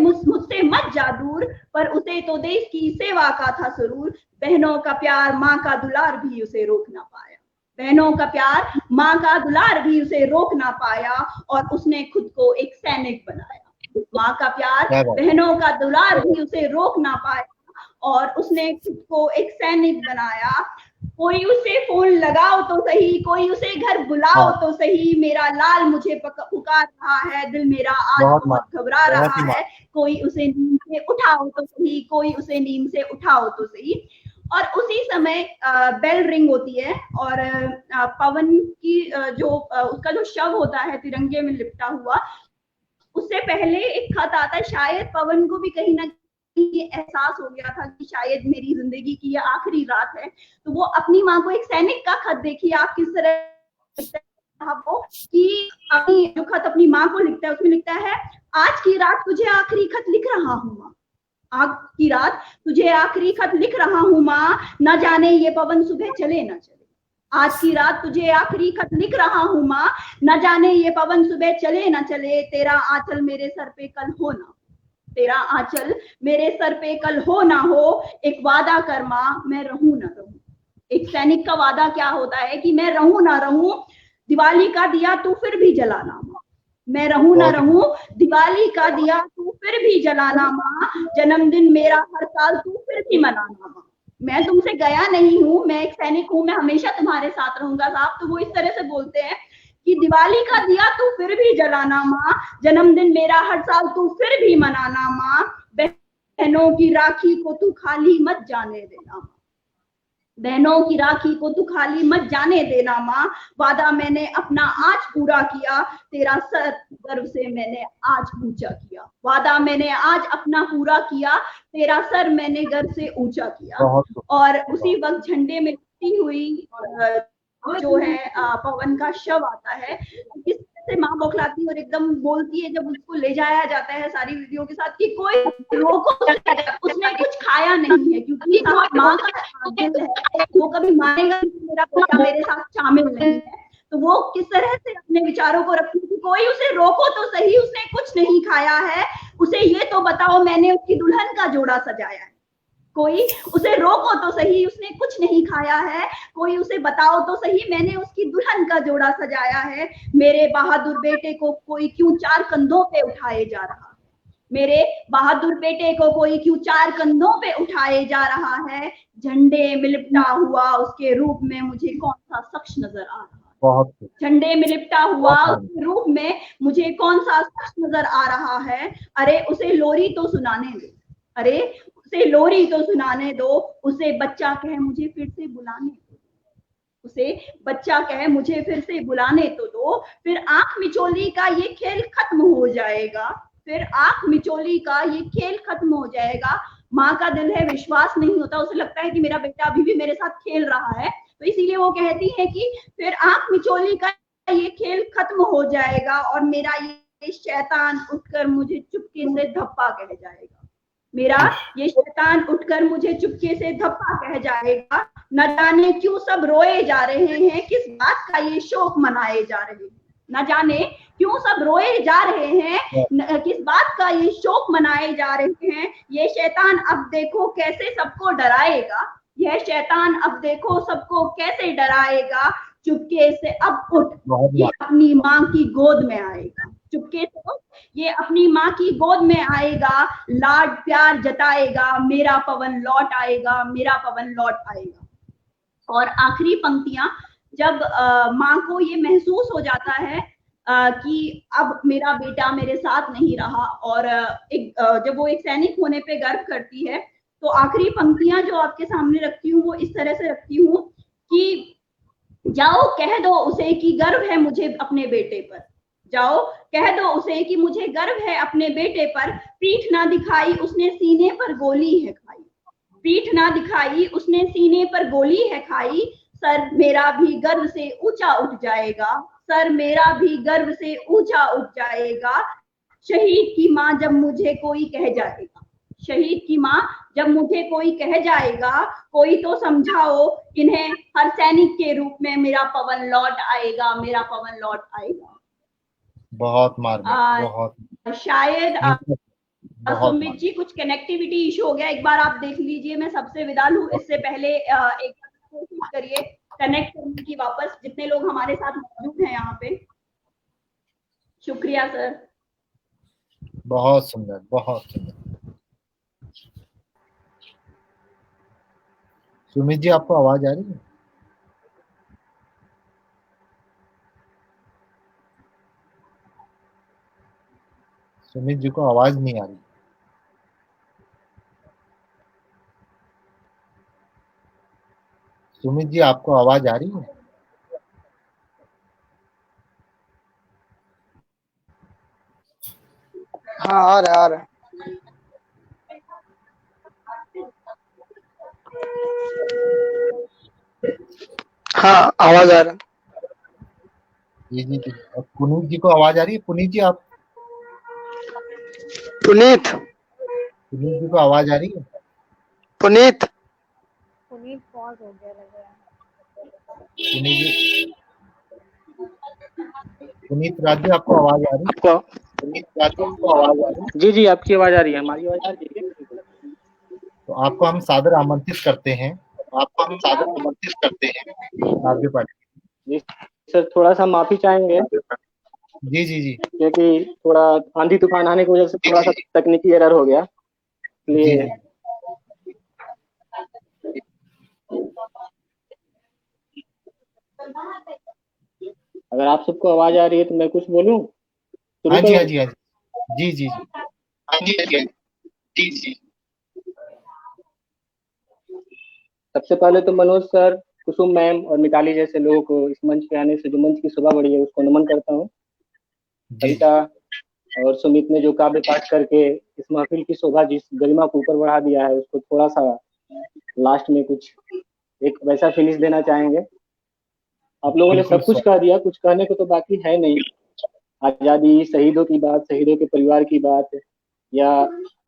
[SPEAKER 2] मत जा दूर, पर उसे तो देश की सेवा का था सुरूर, बहनों का प्यार माँ का दुलार भी उसे रोक ना पाया, बहनों का प्यार माँ का दुलार भी उसे रोक ना पाया, और उसने खुद को एक सैनिक बनाया, माँ का प्यार बहनों का दुलार भी उसे रोक ना पाया, और उसने खुद को एक सैनिक बनाया, कोई उसे फोन लगाओ तो सही, कोई उसे घर बुलाओ तो सही, मेरा लाल मुझे पुकार रहा है, दिल मेरा आज बहुत घबरा रहा है, कोई उसे नींद से उठाओ तो सही, कोई उसे नींद से उठाओ तो सही। और उसी समय बेल रिंग होती है, और पवन की जो उसका जो शव होता है तिरंगे में लिपटा हुआ, उससे पहले एक खत आता है, शायद पवन को भी कहीं ना ये एहसास हो गया था कि शायद मेरी जिंदगी की ये आखिरी रात है, तो वो अपनी माँ को एक सैनिक का खत, देखिए आप किस तरह वो कि अपनी जो खत अपनी माँ को लिखता है, उसमें लिखता है, आज की रात तुझे आखिरी खत लिख रहा हूँ माँ, आज की रात तुझे आखिरी खत लिख रहा हूँ माँ, न जाने ये पवन सुबह चले न चले, आज की रात तुझे आखिरी खत लिख रहा हूँ माँ, न जाने ये पवन सुबह चले न चले, तेरा आंचल मेरे सर पे कल हो ना, तेरा आंचल मेरे सर पे कल हो ना हो, एक वादा कर माँ मैं रहूं ना रहूं। एक सैनिक का वादा क्या होता है कि मैं रहूं ना रहूं, दिवाली का दिया तू फिर भी जलाना माँ, मैं रहूं ना रहूं, दिवाली का दिया तू फिर भी जलाना माँ, जन्मदिन मेरा हर साल तू फिर भी मनाना माँ, मैं तुमसे गया नहीं हूँ, मैं एक सैनिक हूँ, मैं हमेशा तुम्हारे साथ रहूंगा साहब। तो वो इस तरह से बोलते हैं कि दिवाली का दिया तू फिर भी जलाना माँ, जन्मदिन मेरा हर साल तू फिर भी मनाना माँ, बहनों की राखी को तू खाली मत जाने देना माँ, बहनों की राखी को तू खाली मत जाने देना माँ, वादा मैंने अपना आज पूरा किया, तेरा सर गर्व से मैंने आज ऊंचा किया, वादा मैंने आज अपना पूरा किया, तेरा सर मैंने गर्व से ऊंचा किया। और उसी वक्त झंडे में लिपटी हुई जो है पवन का शव आता है, किस तरह से माँ बौखलाती और एकदम बोलती है जब उसको ले जाया जाता है सारी वीडियो के साथ कि कोई रोको, उसने कुछ खाया नहीं है, क्योंकि माँ का दिल है, वो कभी मानेगा मेरा बेटा मेरे साथ शामिल नहीं है, तो वो किस तरह से अपने विचारों को रखती थी, कोई उसे रोको तो सही, उसने कुछ नहीं खाया है, उसे ये तो बताओ मैंने उसकी दुल्हन का जोड़ा सजाया है, कोई उसे रोको तो सही, उसने कुछ नहीं खाया है, कोई उसे बताओ तो सही मैंने उसकी दुल्हन का जोड़ा सजाया है, मेरे बहादुर बेटे को कोई क्यों 4 कंधों पे उठाए जा रहा है, मेरे बहादुर बेटे को कोई क्यों 4 कंधों पे उठाए जा रहा है, झंडे में लिपटा हुआ उसके रूप में मुझे कौन सा शख्स नजर आ रहा है,
[SPEAKER 6] बहुत खूब,
[SPEAKER 2] झंडे में लिपटा हुआ
[SPEAKER 6] बहुत बढ़िया।
[SPEAKER 2] उसके रूप में मुझे कौन सा शख्स नजर आ रहा है? अरे उसे लोरी तो सुनाने दो, अरे उसे लोरी तो सुनाने दो, उसे बच्चा कहे मुझे फिर से बुलाने दो, उसे बच्चा कहे मुझे फिर से बुलाने तो दो। फिर आंख मिचोली का ये खेल खत्म हो जाएगा, फिर आंख मिचोली का ये खेल खत्म हो जाएगा। माँ का दिल है, विश्वास नहीं होता, उसे लगता है कि मेरा बेटा अभी भी मेरे साथ खेल रहा है, तो इसीलिए वो कहती है कि फिर आंख मिचोली का ये खेल खत्म हो जाएगा और मेरा ये शैतान उठकर मुझे चुपके से धप्पा कह जाएगा, मेरा ये शैतान उठकर मुझे चुपके से धप्पा कह जाएगा। न जाने क्यों सब रोए जा रहे हैं, किस बात का ये शोक मनाए जा रहे हैं, न जाने क्यों सब रोए जा रहे हैं, किस बात का ये शोक मनाए जा रहे हैं। ये शैतान अब देखो कैसे सबको डराएगा, यह शैतान अब देखो सबको कैसे डराएगा। चुपके से अब उठ ये अपनी माँ की गोद में आएगा, चुपके से ये अपनी माँ की गोद में आएगा, लाड प्यार जताएगा, मेरा पवन लौट आएगा, मेरा पवन लौट आएगा। और आखिरी पंक्तियां, जब माँ को ये महसूस हो जाता है कि अब मेरा बेटा मेरे साथ नहीं रहा, और जब वो एक सैनिक होने पे गर्व करती है, तो आखिरी पंक्तियां जो आपके सामने रखती हूँ वो इस तरह से रखती हूँ कि जाओ कह दो उसे कि गर्व है मुझे अपने बेटे पर, जाओ कह दो उसे कि मुझे गर्व है अपने बेटे पर। पीठ ना दिखाई उसने सीने पर गोली है खाई, पीठ ना दिखाई उसने सीने पर गोली है खाई। सर मेरा भी गर्व से ऊंचा उठ जाएगा, सर मेरा भी गर्व से ऊंचा उठ जाएगा। शहीद की माँ जब मुझे कोई कह जाएगा, शहीद की माँ जब मुझे कोई कह जाएगा, कोई तो समझाओ इन्हें हर सैनिक के रूप में, मेरा पवन लौट आएगा, मेरा पवन लौट आएगा।
[SPEAKER 6] बहुत मार्मिक, बहुत
[SPEAKER 2] शायद
[SPEAKER 6] बहुत
[SPEAKER 2] सुमित जी कुछ कनेक्टिविटी इशू हो गया, एक बार आप देख लीजिए, मैं सबसे विदा लूं इससे पहले एक कोशिश करिए कनेक्ट करने की वापस, जितने लोग हमारे साथ मौजूद हैं यहाँ पे। शुक्रिया सर।
[SPEAKER 6] बहुत सुंदर, बहुत सुंदर। सुमित जी आपको आवाज आ रही है? सुमित जी को आवाज नहीं आ रही। सुमित जी आपको आवाज आ रही है?
[SPEAKER 7] हाँ आ रहा है। हाँ आवाज आ रहा है।
[SPEAKER 6] जी। पुनीत जी को आवाज आ रही है? पुनीत जी आप,
[SPEAKER 7] पुनीत
[SPEAKER 6] जी को आवाज आ रही है?
[SPEAKER 7] पुनीत
[SPEAKER 5] पॉज हो गया लग रहा है।
[SPEAKER 6] पुनीत राज जी आपको आवाज आ रही है? पुनीत राज जी आपको आवाज आ रही है?
[SPEAKER 4] जी जी आपकी आवाज आ रही है, हमारी आवाज आ रही है।
[SPEAKER 6] तो आपको हम सादर आमंत्रित करते हैं, आगे बढ़े।
[SPEAKER 4] जी सर, थोड़ा सा माफी चाहेंगे
[SPEAKER 6] जी
[SPEAKER 4] क्योंकि थोड़ा आंधी तूफान आने की वजह से थोड़ा सा तकनीकी एरर हो गया, इसलिए अगर आप सबको आवाज आ रही है तो मैं कुछ बोलूं?
[SPEAKER 6] हाँ जी।
[SPEAKER 4] सबसे पहले तो मनोज सर, कुसुम मैम और मिताली जैसे लोगों को इस मंच पे आने से जो मंच की शोभा बढ़ी है उसको नमन करता हूँ। कविता और सुमित ने जो काव्य पाठ करके इस महफिल की शोभा, जिस गरिमा को ऊपर बढ़ा दिया है, उसको थोड़ा सा लास्ट में कुछ एक वैसा फिनिश देना चाहेंगे। आप लोगों ने सब कुछ कह दिया, कुछ कहने को तो बाकी है नहीं। आजादी, शहीदों की बात, शहीदों के परिवार की बात, या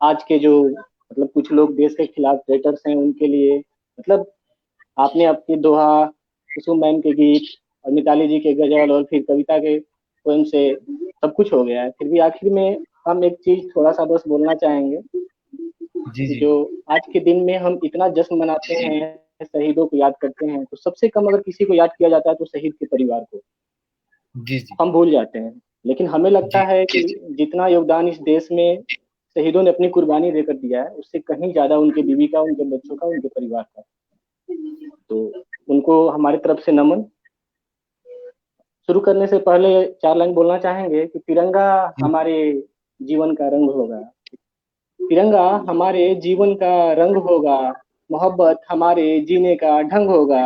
[SPEAKER 4] आज के जो मतलब कुछ लोग देश के खिलाफ ट्रेटर्स हैं उनके लिए, मतलब आपने आपके दोहा, कुसुम मैम के गीत और मिताली जी के गजल और फिर कविता के पोएम से सब कुछ हो गया है। फिर भी आखिर में हम एक चीज थोड़ा सा बस बोलना चाहेंगे।
[SPEAKER 6] जी।
[SPEAKER 4] जो आज के दिन में हम इतना जश्न मनाते हैं, शहीदों को याद करते हैं, तो सबसे कम अगर किसी को याद किया जाता है तो शहीद के परिवार को
[SPEAKER 6] जी
[SPEAKER 4] हम भूल जाते हैं। लेकिन हमें लगता है कि जितना योगदान इस देश में शहीदों ने अपनी कुर्बानी देकर दिया है, उससे कहीं ज्यादा उनके बीवी का, उनके बच्चों का, उनके परिवार का। तो उनको हमारी तरफ से नमन। शुरू करने से पहले 4 लाइन बोलना चाहेंगे कि तिरंगा हमारे जीवन का रंग होगा, तिरंगा हमारे जीवन का रंग होगा, मोहब्बत हमारे जीने का ढंग होगा,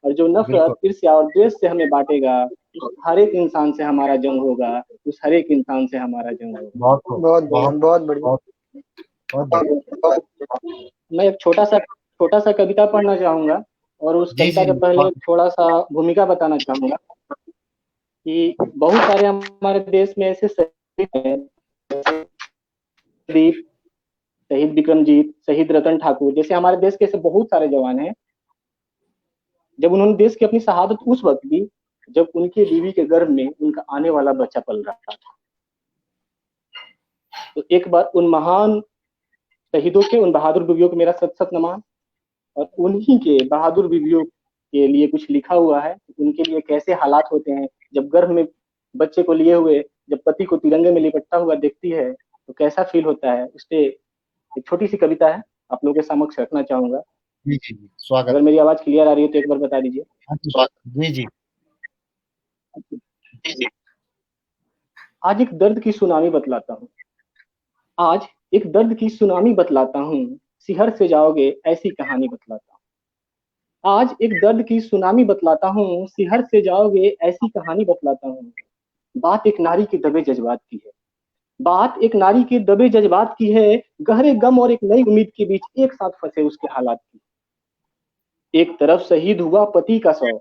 [SPEAKER 4] और जो नफरत, ईर्ष्या और द्वेष से हमें बांटेगा, उस हर एक इंसान से हमारा जंग होगा, उस हर एक इंसान से हमारा जंग होगा।
[SPEAKER 7] बहुत बढ़िया।
[SPEAKER 4] मैं एक छोटा सा कविता पढ़ना चाहूंगा और उस कविता के पहले थोड़ा सा भूमिका बताना चाहूंगा कि बहुत सारे हमारे देश में ऐसे शहीद हैं, शहीद विक्रमजीत, शहीद रतन ठाकुर, जैसे हमारे देश के ऐसे बहुत सारे जवान हैं। जब उन्होंने देश की अपनी शहादत उस वक्त दी जब उनके बीवी के गर्भ में उनका आने वाला बच्चा पल रहा था। तो एक बार उन महान शहीदों के, उन बहादुर बीवियों को मेरा सत सत नमन, और उन्हीं के बहादुर बीवियों के लिए कुछ लिखा हुआ है, उनके लिए कैसे हालात होते हैं जब गर्भ में बच्चे को लिए हुए जब पति को तिरंगे में लिपटता हुआ देखती है तो कैसा फील होता है। इस पे एक छोटी सी कविता है, आप लोगों के समक्ष रखना चाहूंगा।
[SPEAKER 6] जी जी, स्वागत।
[SPEAKER 4] अगर मेरी आवाज क्लियर आ रही है तो एक बार बता दीजिए।
[SPEAKER 6] जी जी।
[SPEAKER 4] आज एक दर्द की सुनामी बतलाता हूँ, आज एक दर्द की सुनामी बतलाता हूँ, सिहर से जाओगे ऐसी कहानी बतलाता हूँ। आज एक दर्द की सुनामी बतलाता हूँ, सिहर से जाओगे ऐसी कहानी बतलाता हूँ। बात एक नारी के दबे जज्बात की है, बात एक नारी के दबे जज्बात की है, गहरे गम और एक नई उम्मीद के बीच एक साथ फंसे उसके हालात की। एक तरफ शहीद हुआ पति का शव,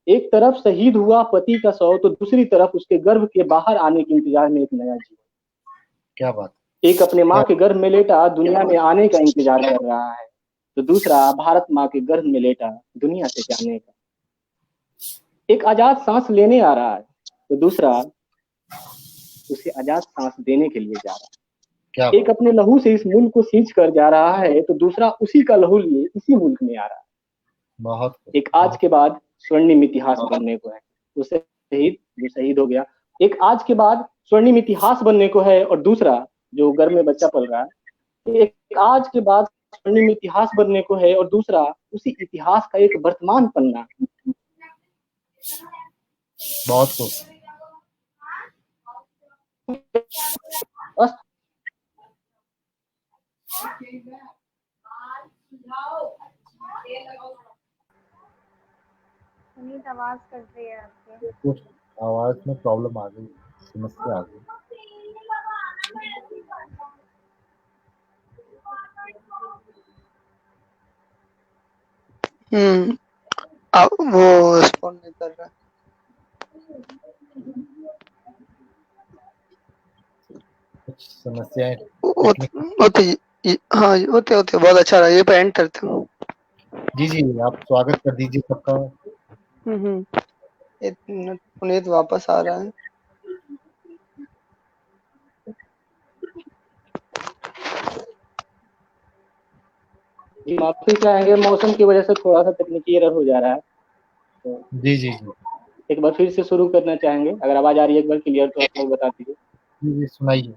[SPEAKER 4] एक तरफ शहीद हुआ पति का शव, तो दूसरी तरफ उसके गर्भ के बाहर आने के इंतजार में एक नया जीवन।
[SPEAKER 6] क्या बात।
[SPEAKER 4] एक अपने माँ के गर्भ में लेटा दुनिया में आने का इंतजार कर रहा है, तो दूसरा भारत माँ के गर्भ में लेटा दुनिया से जाने का। एक आजाद सांस लेने आ रहा है, तो दूसरा उसे आजाद सांस देने के लिए जा रहा है।
[SPEAKER 6] क्या
[SPEAKER 4] एक अपने लहू से इस मुल्क को सींच कर जा रहा है, तो दूसरा उसी का लहू लिए इसी मुल्क में आ रहा है।
[SPEAKER 6] बहुत।
[SPEAKER 4] एक आज के बाद स्वर्णिम इतिहास बनने को है, उसे शहीद जो शहीद हो गया, एक आज के बाद स्वर्णिम इतिहास बनने को है, और दूसरा जो गर्भ में बच्चा पल रहा है, एक आज के बाद स्वर्णिम इतिहास बनने को है, और दूसरा उसी इतिहास का एक वर्तमान पन्ना।
[SPEAKER 6] बहुत खूब।
[SPEAKER 5] सुनीत आवाज कट रही है आपकी।
[SPEAKER 6] कुछ आवाज में प्रॉब्लम आ गई, समस्या आ गई।
[SPEAKER 7] अब वो रिस्पॉन्ड नहीं कर रहा।
[SPEAKER 6] कुछ समस्याएं
[SPEAKER 7] होते बहुत अच्छा रहा। ये पे एंड करते हूँ।
[SPEAKER 6] जी जी, आप स्वागत कर दीजिए सबका।
[SPEAKER 7] पुनीत वापस आ रहा है।
[SPEAKER 4] माफी चाहेंगे, मौसम की वजह से थोड़ा सा तकनीकी एरर हो जा रहा है, तो
[SPEAKER 6] जी जी जी,
[SPEAKER 4] एक बार फिर से शुरू करना चाहेंगे। अगर आवाज आ रही है एक बार क्लियर तो आप लोग बता दीजिए।
[SPEAKER 6] जी सुनाइए।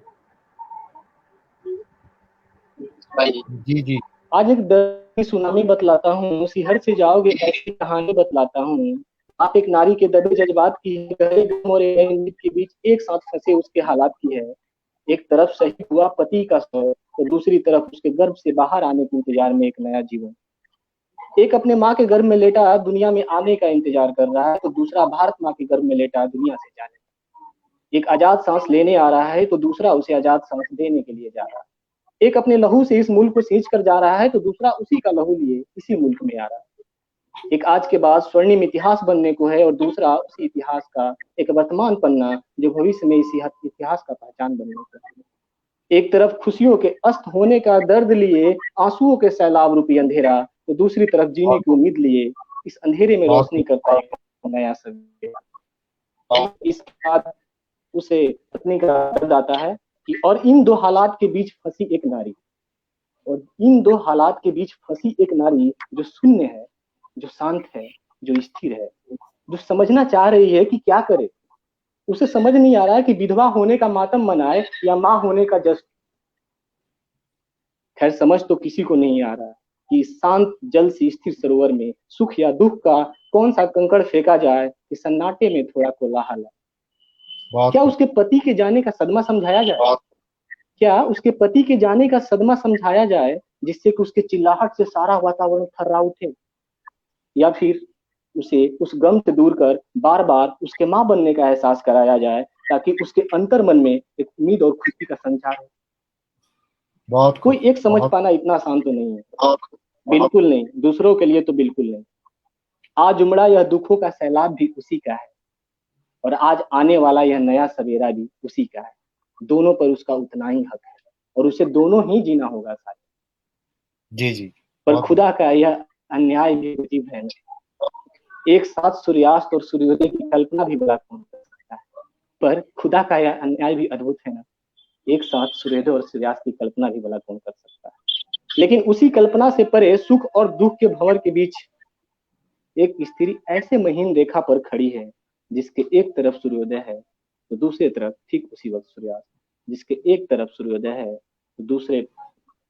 [SPEAKER 6] जी जी।
[SPEAKER 4] आज एक दर्द की सुनामी बतलाता हूँ, सिहर से जाओगे ऐसी कहानी बतलाता हूँ। आप एक नारी के दबे जज्बात की है, गहरे गम और एक उम्मीद के बीच एक साथ फंसे उसके हालात की है। एक तरफ शहीद हुआ पति का शव, तो दूसरी तरफ उसके गर्भ से बाहर आने के इंतजार में एक नया जीवन। एक अपने माँ के गर्भ में लेटा दुनिया में आने का इंतजार कर रहा है, तो दूसरा भारत माँ के गर्भ में लेटा दुनिया से जाने का। एक आजाद सांस लेने आ रहा है, तो दूसरा उसे आजाद सांस देने के लिए जा रहा है। एक अपने लहू से इस मुल्क को सींच कर जा रहा है, तो दूसरा उसी का लहू लिए इसी मुल्क में आ रहा है। एक आज के बाद स्वर्णिम इतिहास बनने को है, और दूसरा उसी इतिहास का एक वर्तमान पन्ना जो भविष्य में इसी इतिहास का पहचान बनने को है। एक तरफ खुशियों के अस्त होने का दर्द लिए आंसुओं के सैलाब रूपी अंधेरा, तो दूसरी तरफ जीने की उम्मीद लिए इस अंधेरे में रोशनी करता है नया सवेरा। इसके बाद उसे पत्नी का दर्द आता है कि और इन दो हालात के बीच फंसी एक नारी, और इन दो हालात के बीच फंसी एक नारी जो शून्य है, जो शांत है, जो स्थिर है, जो समझना चाह रही है कि क्या करे। उसे समझ नहीं आ रहा है कि विधवा होने का मातम मनाए या माँ होने का जश्न। खैर समझ तो किसी को नहीं आ रहा है, कि शांत जल से स्थिर सरोवर में सुख या दुख का कौन सा कंकड़ फेंका जाए कि सन्नाटे में थोड़ा कोलाहल है। क्या उसके पति के जाने का सदमा समझाया जाए, क्या उसके पति के जाने का सदमा समझाया जाए जिससे कि उसके चिल्लाहट से सारा वातावरण थर्रा उठे, या फिर उसे उस गम से दूर कर बार बार उसके माँ बनने का एहसास कराया जाए ताकि उसके अंतर मन में एक उम्मीद और खुशी का संचार हो। बहुत कोई एक समझ पाना इतना आसान तो नहीं है, बिल्कुल नहीं, दूसरों के लिए तो बिल्कुल नहीं। आज उमड़ा यह दुखों का सैलाब भी उसी का है और आज आने वाला यह नया सवेरा भी उसी का है। दोनों पर उसका उतना ही हक है और उसे दोनों ही जीना होगा साथ।
[SPEAKER 6] जी जी।
[SPEAKER 4] पर खुदा का यह अन्याय भी अजीब है, एक साथ सूर्यास्त और सूर्योदय की कल्पना भी बड़ा कौन कर सकता है। पर खुदा का यह अन्याय भी अद्भुत है ना, एक साथ सूर्योदय और सूर्यास्त की कल्पना भी भला कौन कर सकता है। लेकिन उसी कल्पना से परे सुख और दुख के भंवर के बीच एक स्त्री ऐसे महीन रेखा पर खड़ी है जिसके एक तरफ सूर्योदय है तो दूसरे तरफ ठीक उसी वक्त सूर्यास्त, जिसके एक तरफ सूर्योदय है तो दूसरे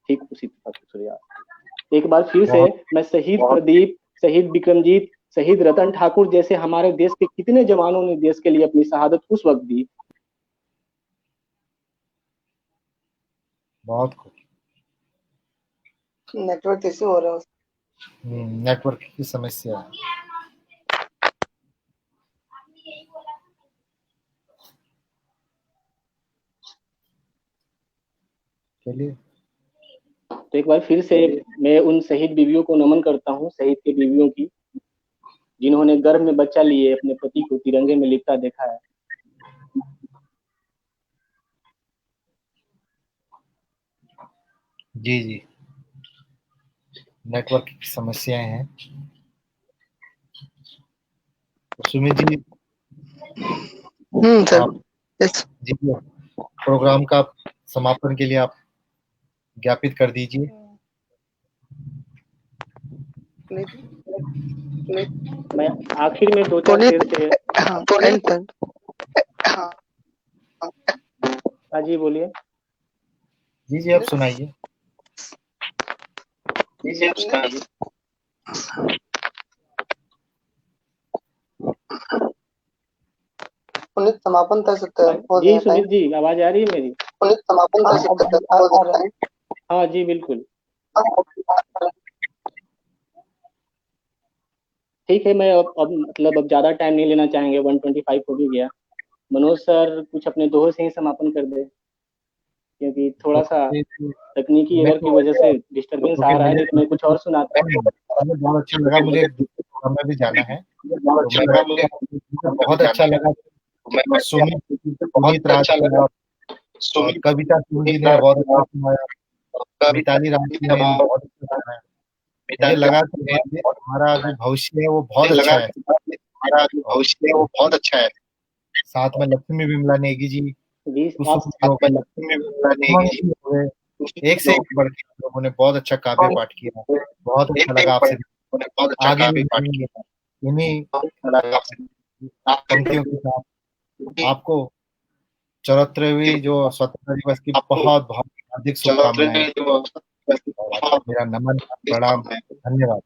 [SPEAKER 4] ठीक उसी तरफ सूर्यास्त। एक बार फिर से मैं शहीद प्रदीप, शहीद विक्रमजीत, शहीद रतन ठाकुर जैसे हमारे देश के कितने जवानों ने देश के लिए अपनी शहादत उस वक्त दी।
[SPEAKER 6] बहुत
[SPEAKER 7] नेटवर्क इश्यू हो रहा है,
[SPEAKER 6] नेटवर्क की समस्या है। चलिए,
[SPEAKER 4] तो एक बार फिर से मैं उन शहीद बीवियों को नमन करता हूँ, शहीद के बीवियों की, जिन्होंने गर्भ में बच्चा लिए अपने पति को तिरंगे में लिपटा देखा है।
[SPEAKER 6] जी जी, नेटवर्क की समस्याएं हैं। सुमित जी,
[SPEAKER 7] सर।
[SPEAKER 6] यस जी, प्रोग्राम का समापन के लिए आप ज्ञापित कर दीजिए।
[SPEAKER 4] मैं आखिर में 2-4 शेर से हाँ जी बोलिए।
[SPEAKER 6] जी जी, आप सुनाइए।
[SPEAKER 7] पुनित समापन कर सकते हैं।
[SPEAKER 4] जी सुमित जी, आवाज आ रही है मेरी?
[SPEAKER 7] पुनित समापन कर सकते हैं।
[SPEAKER 4] हाँ जी बिल्कुल, ठीक है। मैं अब ज्यादा टाइम नहीं लेना चाहेंगे, 125 हो भी गया। मनोज सर कुछ अपने दोहों से ही समापन कर दे, क्योंकि थोड़ा सा तकनीकी एरर की वजह से डिस्टरबेंस आ रहा है। तो मैं कुछ और सुनाता हूँ।
[SPEAKER 6] मुझे बहुत अच्छा लगा, मुझे दूसरे प्रोग्राम में भी जाना है। बहुत अच्छा लगा। सुमित राज और कविता सिंह जी ने बहुत अच्छा सुनाया, मिताली राज जी ने बहुत अच्छा सुनाया। मुझे लगा कि हमारा जो भविष्य है वो बहुत अच्छा है। साथ में लक्ष्मी विमला नेगी जी, एक से एक बढ़ के लोगों ने बहुत अच्छा काव्य पाठ किया। बहुत अच्छा लगा आपसे। आगे भी इन्हीं पंक्तियों के साथ आपको 74वीं जो स्वतंत्रता दिवस की बहुत बहुत हार्दिक शुभकामनाएं। मेरा नमन, प्रणाम, धन्यवाद।